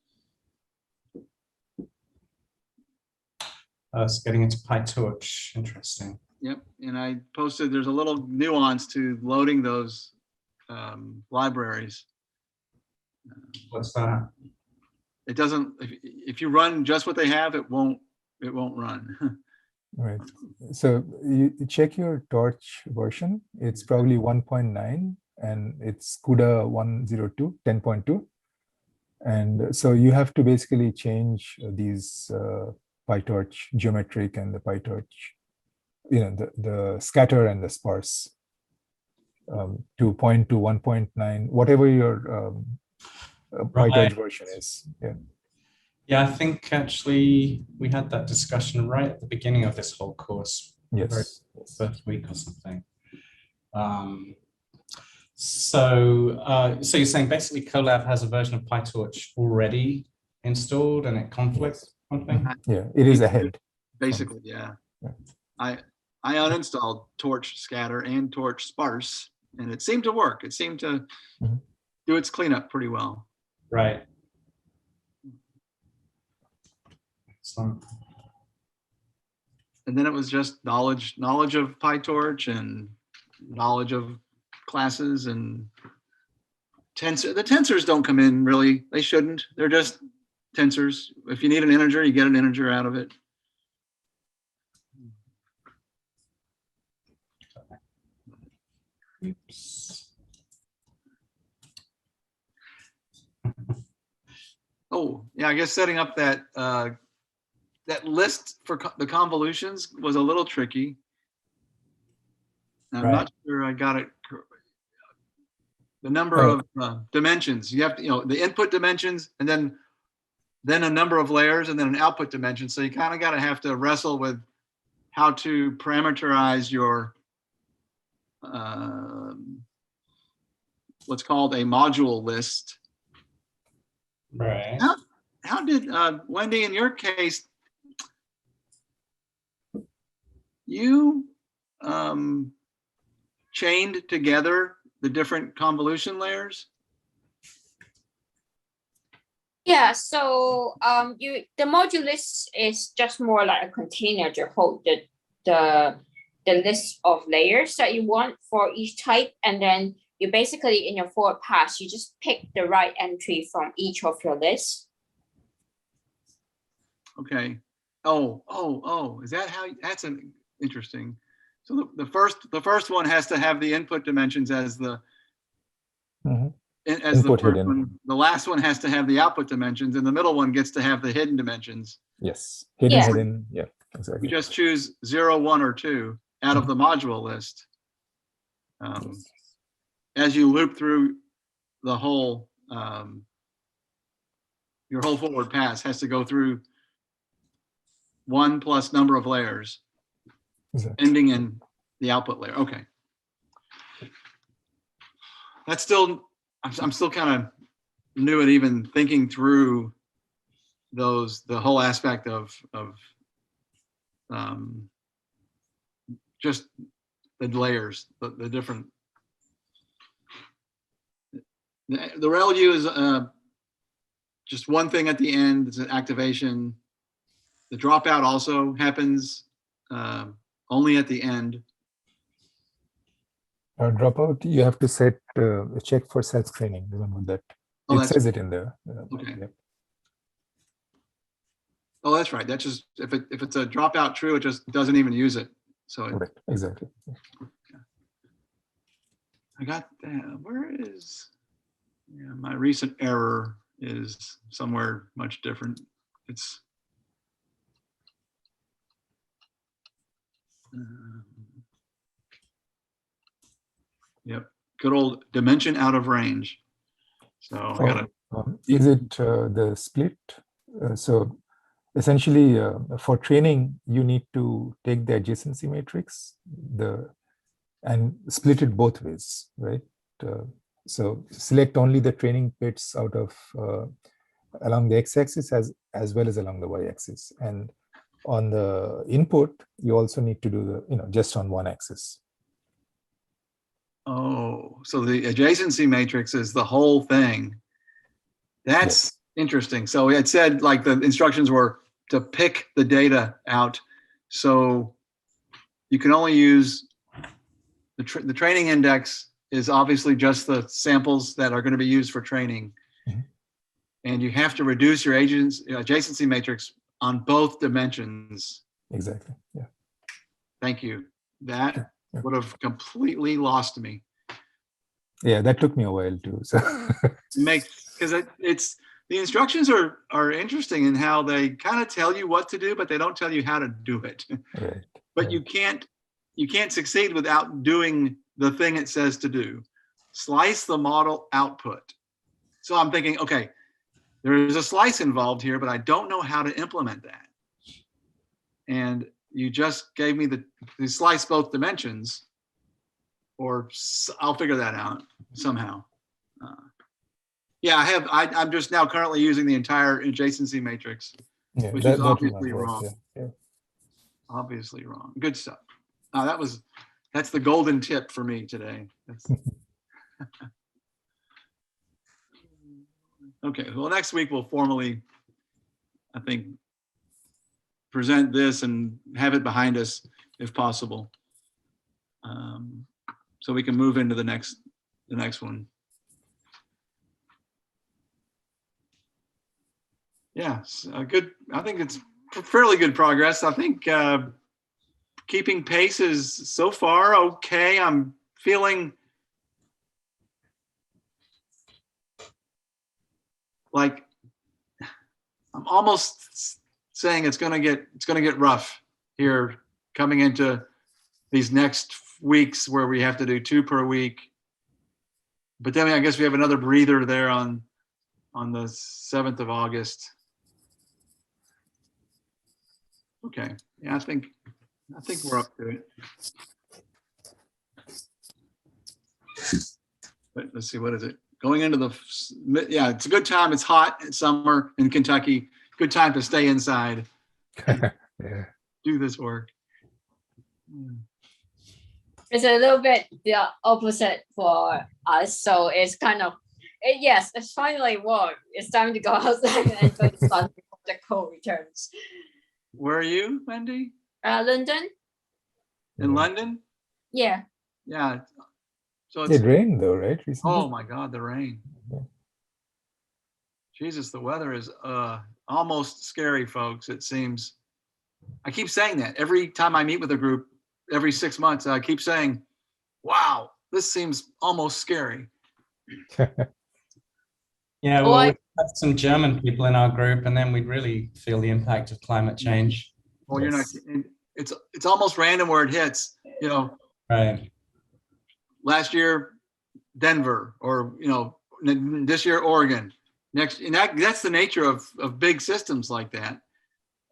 It's getting into PyTorch. Interesting. Yep, and I posted, there's a little nuance to loading those libraries. What's that? It doesn't, if you run just what they have, it won't run. Right. So you check your Torch version. It's probably 1.9 and it's CUDA 102, 10.2. And so you have to basically change these PyTorch geometric and the PyTorch, the scatter and the sparse to point to 1.9, whatever your PyTorch version is. Yeah. Yeah, I think actually we had that discussion right at the beginning of this whole course. Yes. First week or something. So you're saying basically Colab has a version of PyTorch already installed and it conflicts something? Yeah, it is ahead. Basically, yeah. Yeah. I uninstalled Torch Scatter and Torch Sparse, and it seemed to work. It seemed to do its cleanup pretty well. Right. Excellent. And then it was just knowledge of PyTorch and knowledge of classes and tensor. The tensors don't come in really. They shouldn't. They're just tensors. If you need an integer, you get an integer out of it. Oops. Oh, yeah, I guess setting up that that list for the convolutions was a little tricky. I'm not sure I got it. The number of dimensions you have to, the input dimensions, and then a number of layers, and then an output dimension. So you kind of got to have to wrestle with how to parameterize your what's called a module list. Right. How did Wendy, in your case, you chained together the different convolution layers? Yeah, so the module list is just more like a container to hold the list of layers that you want for each type, and then you basically in your forward pass you just pick the right entry from each of your lists. Okay. Oh, is that how? That's an interesting. So the first one has to have the input dimensions as the as input the first hidden. one. The last one has to have the output dimensions, and the middle one gets to have the hidden dimensions. Yes. Hidden, Yeah. hidden. Yeah, exactly. You just choose 0, 1, or 2 out of the module list. As you loop through the whole, your whole forward pass has to go through 1 plus number of layers, Exactly. ending in the output layer. Okay. That's still, I'm still kind of new at even thinking through the whole aspect of just the layers, the different. The ReLU is just one thing at the end. It's an activation. The dropout also happens only at the end. Dropout, you have to set a check for self-screening. Remember that. Oh, It says it in there. Okay. Yep. Oh, that's right. That's just if it's a dropout true, it just doesn't even use it. So Correct. Exactly. I got that. Where is my recent error is somewhere much different. It's yep, good old dimension out of range. So I gotta. Is it the split? So essentially, for training, you need to take the adjacency matrix, and split it both ways, right? So select only the training bits out of along the x-axis as well as along the y-axis, and on the input, you also need to do the just on one axis. Oh, so the adjacency matrix is the whole thing. That's interesting. So it said like the instructions were to pick the data out. So you can only use the training index is obviously just the samples that are going to be used for training. Mhm. And you have to reduce your adjacency matrix on both dimensions. Exactly. Yeah. Thank you. That Yeah. would have completely lost me. Yeah, that took me a while too. So Because it's the instructions are interesting in how they kind of tell you what to do, but they don't tell you how to do it. right. But Yeah. you can't succeed without doing the thing it says to do. Slice the model output. So I'm thinking, okay, there is a slice involved here, but I don't know how to implement that. And you just gave me the slice both dimensions, or I'll figure that out somehow. Yeah, I'm just now currently using the entire adjacency matrix, Yeah, which that, is that will obviously not work. wrong. Yeah. Yeah. Obviously wrong. Good stuff. That's the golden tip for me today. Okay, well, next week we'll formally, I think, present this and have it behind us if possible. So we can move into the next one. Yeah, good. I think it's fairly good progress. I think keeping pace is so far okay. I'm feeling like I'm almost saying it's gonna get rough here coming into these next weeks where we have to do 2 per week. But then I guess we have another breather there on the 7th of August. Okay, yeah, I think we're up to it. But let's see, what is it? Going into yeah, it's a good time. It's hot. It's summer in Kentucky. Good time to stay inside. Yeah. Do this work. It's a little bit the opposite for us. So it's kind of, yes, it's finally warm. It's time to go outside and enjoy the sun before the cold returns. Where are you, Wendy? London? In Yeah. London? Yeah. Yeah. So it's, It rained though, right? Recently? oh my God, the rain. Yeah. Jesus, the weather is almost scary, folks. It seems. I keep saying that every time I meet with a group, every 6 months, I keep saying, wow, this seems almost scary. Yeah, Oh, well, we have some German people in our group, and then we'd really feel the impact of climate change. Well, Yes. you're not. It's almost random where it hits. You know, Right. last year Denver, or this year Oregon. Next, and that's the nature of big systems like that.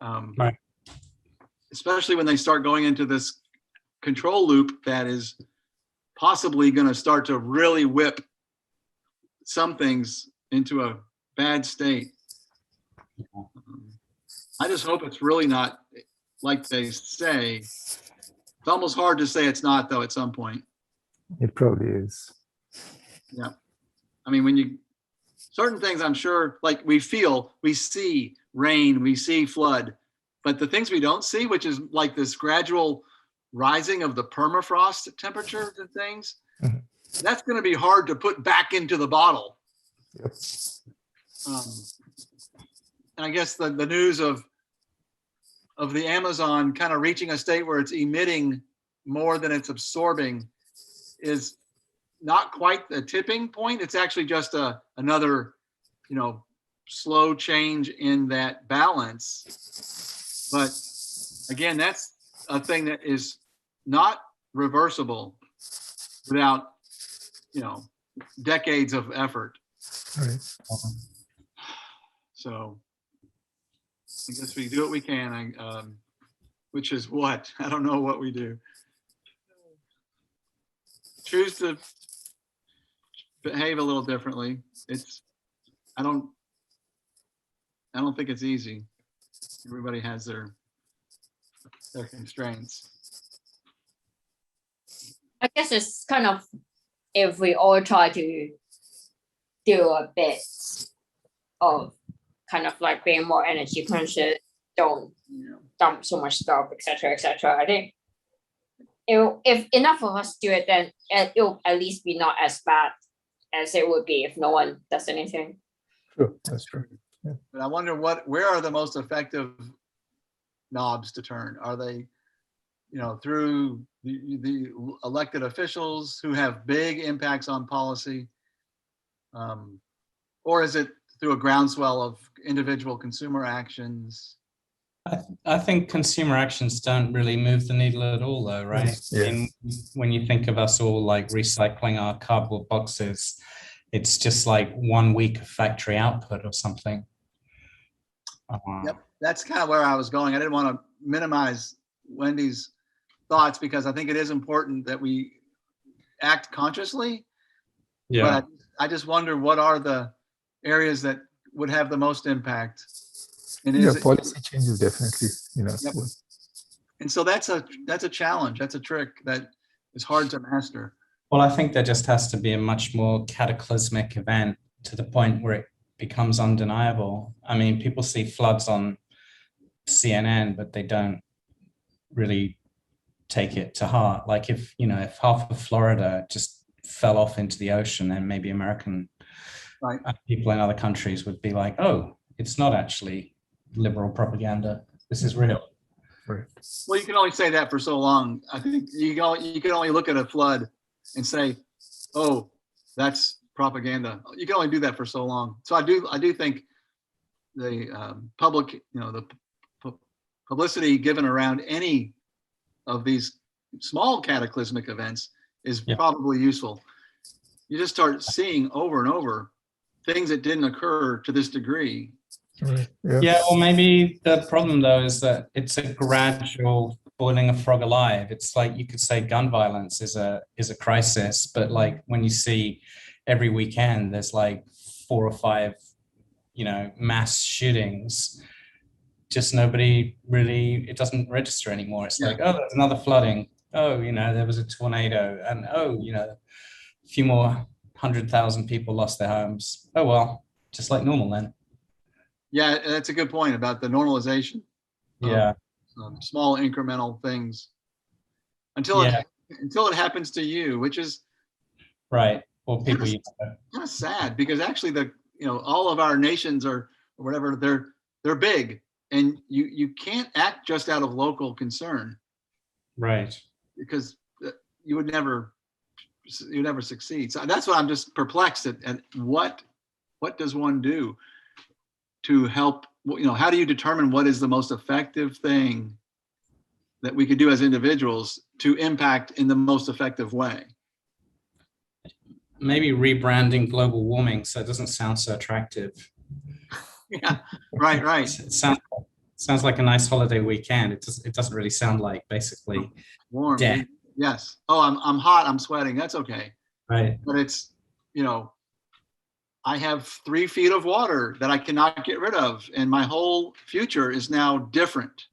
Right. Especially when they start going into this control loop that is possibly going to start to really whip some things into a bad state. I just hope it's really not like they say. It's almost hard to say it's not, though, at some point. It probably is. Yeah. I mean, when certain things, I'm sure, like we see rain, we see flood, but the things we don't see, which is like this gradual rising of the permafrost temperatures and things, Mhm. that's going to be hard to put back into the bottle. Yep. And I guess the news of the Amazon kind of reaching a state where it's emitting more than it's absorbing is not quite the tipping point. It's actually just another, slow change in that balance. But again, that's a thing that is not reversible without, decades of effort. Right. So I guess we do what we can, which is what? I don't know what we do. Choose to behave a little differently. I don't think it's easy. Everybody has their constraints. I guess it's kind of, if we all try to do a bit of kind of like being more energy conscious, don't Yeah. dump so much stuff, etc., etc. I think if enough of us do it, then it'll at least be not as bad as it would be if no one does anything. True, that's true. But I wonder where are the most effective knobs to turn? Are they, through the elected officials who have big impacts on policy? Or is it through a groundswell of individual consumer actions? I think consumer actions don't really move the needle at all, though, right? Yeah. And when you think of us all like recycling our cardboard boxes, it's just like 1 week of factory output or something. Yep, that's kind of where I was going. I didn't want to minimize Wendy's thoughts because I think it is important that we act consciously. Yeah. But I just wonder what are the areas that would have the most impact. And Yeah, policy changes definitely, Yep. And so that's a challenge. That's a trick that is hard to master. Well, I think there just has to be a much more cataclysmic event to the point where it becomes undeniable. I mean, people see floods on CNN, but they don't really take it to heart. Like if half of Florida just fell off into the ocean, then maybe American people in other countries would be like, oh, it's not actually liberal propaganda. This is real. Right. Well, you can only say that for so long. I think you can only look at a flood and say, oh, that's propaganda. You can only do that for so long. So I do think the public, the publicity given around any of these small cataclysmic events is probably useful. You just start seeing over and over things that didn't occur to this degree. Right. Yeah, or maybe the problem though is that it's a gradual boiling a frog alive. It's like you could say gun violence is a crisis, but like when you see every weekend there's like 4 or 5, mass shootings, just nobody really, it doesn't register anymore. It's like, oh, there's another flooding. Oh, there was a tornado, and oh, a few more 100,000 people lost their homes. Oh well, just like normal then. Yeah, that's a good point about the normalization. Yeah. Small incremental things until it happens to you, which is right. Or people kind of sad because actually all of our nations or whatever, they're big, and you can't act just out of local concern. Right. Because you would never succeed. So that's what I'm just perplexed at what does one do to help, how do you determine what is the most effective thing that we could do as individuals to impact in the most effective way? Maybe rebranding global warming so it doesn't sound so attractive. Yeah, right. It sounds like a nice holiday weekend. It doesn't really sound like basically warm. death. Yes. Oh, I'm hot, I'm sweating. That's okay. Right. But it's, I have 3 feet of water that I cannot get rid of, and my whole future is now different.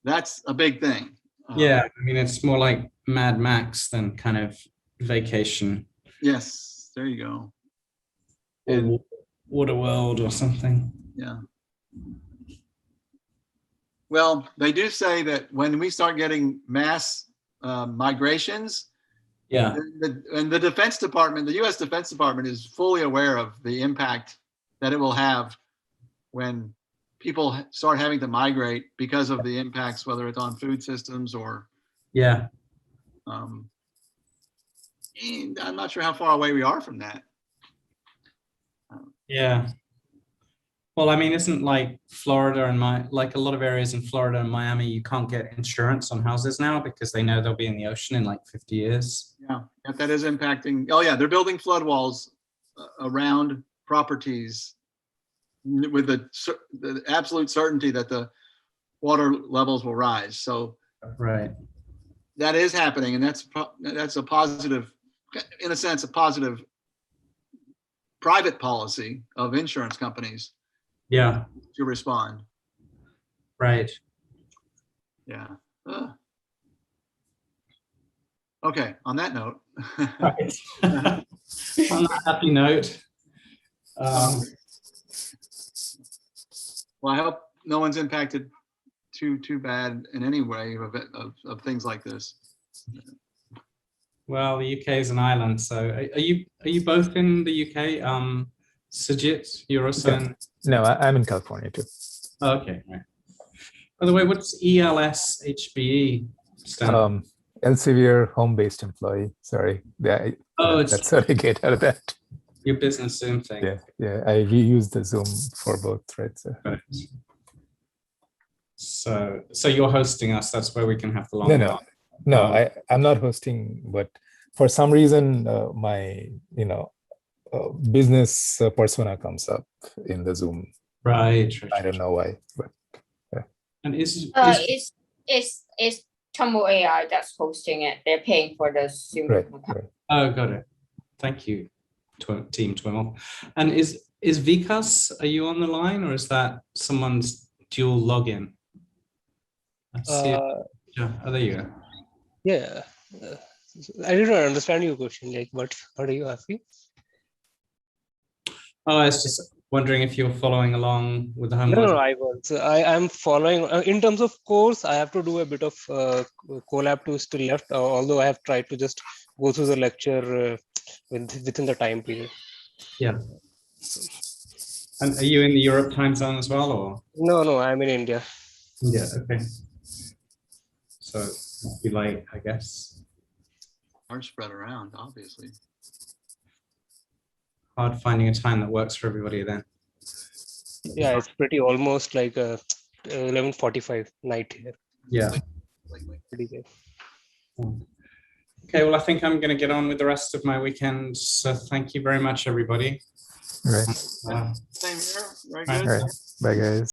That's a big thing. Yeah, I mean, it's more like Mad Max than kind of vacation. Yes, there you go. Or Waterworld or something. Yeah. Well, they do say that when we start getting mass migrations, and the Defense Department, the U.S. Defense Department is fully aware of the impact that it will have when people start having to migrate because of the impacts, whether it's on food systems or. Yeah. And I'm not sure how far away we are from that. Yeah. Well, I mean, isn't like Florida and like a lot of areas in Florida and Miami, you can't get insurance on houses now because they know they'll be in the ocean in like 50 years. Yeah, that is impacting. Oh yeah, they're building flood walls around properties with the absolute certainty that the water levels will rise. So right, that is happening, and that's a positive, in a sense, a positive private policy of insurance companies. Yeah. To respond. Right. Yeah. Okay. On that note. Right. On that happy note. Well, I hope no one's impacted too bad in any way of things like this. Well, the UK is an island, so are you both in the UK? Sajit, you're also in. No, I'm in California too. Oh, okay, right. By the way, what's ELS HBE stand? Elsevier home-based employee. Sorry, that's what I get out of that. Your business Zoom thing. Yeah. I reuse the Zoom for both threads. Right. So you're hosting us. That's where we can have the long. No, I'm not hosting, but for some reason, my business persona comes up in the Zoom. Right. I don't know why, but yeah. And is It's TWIML AI that's hosting it. They're paying for the Zoom. Right. Oh, got it. Thank you, Team TWIML. And is Vikas? Are you on the line, or is that someone's dual login? Oh, there you go. Yeah, I did not understand your question. Like, what are you asking? Oh, I was just wondering if you're following along with the home. No, I was. So I'm following. In terms of course, I have to do a bit of Colab 2 still left. Although I have tried to just go through the lecture within the time period. Yeah. And are you in the Europe time zone as well, or? No, I'm in India. Yeah. Okay. So it'd be late, I guess. Hard spread around, obviously. Hard finding a time that works for everybody then. Yeah, it's pretty almost like 11:45 night here. Yeah. Pretty good. Okay, well, I think I'm going to get on with the rest of my weekend. So thank you very much, everybody. Right. Same here. Very Right. good. All right. Bye, guys.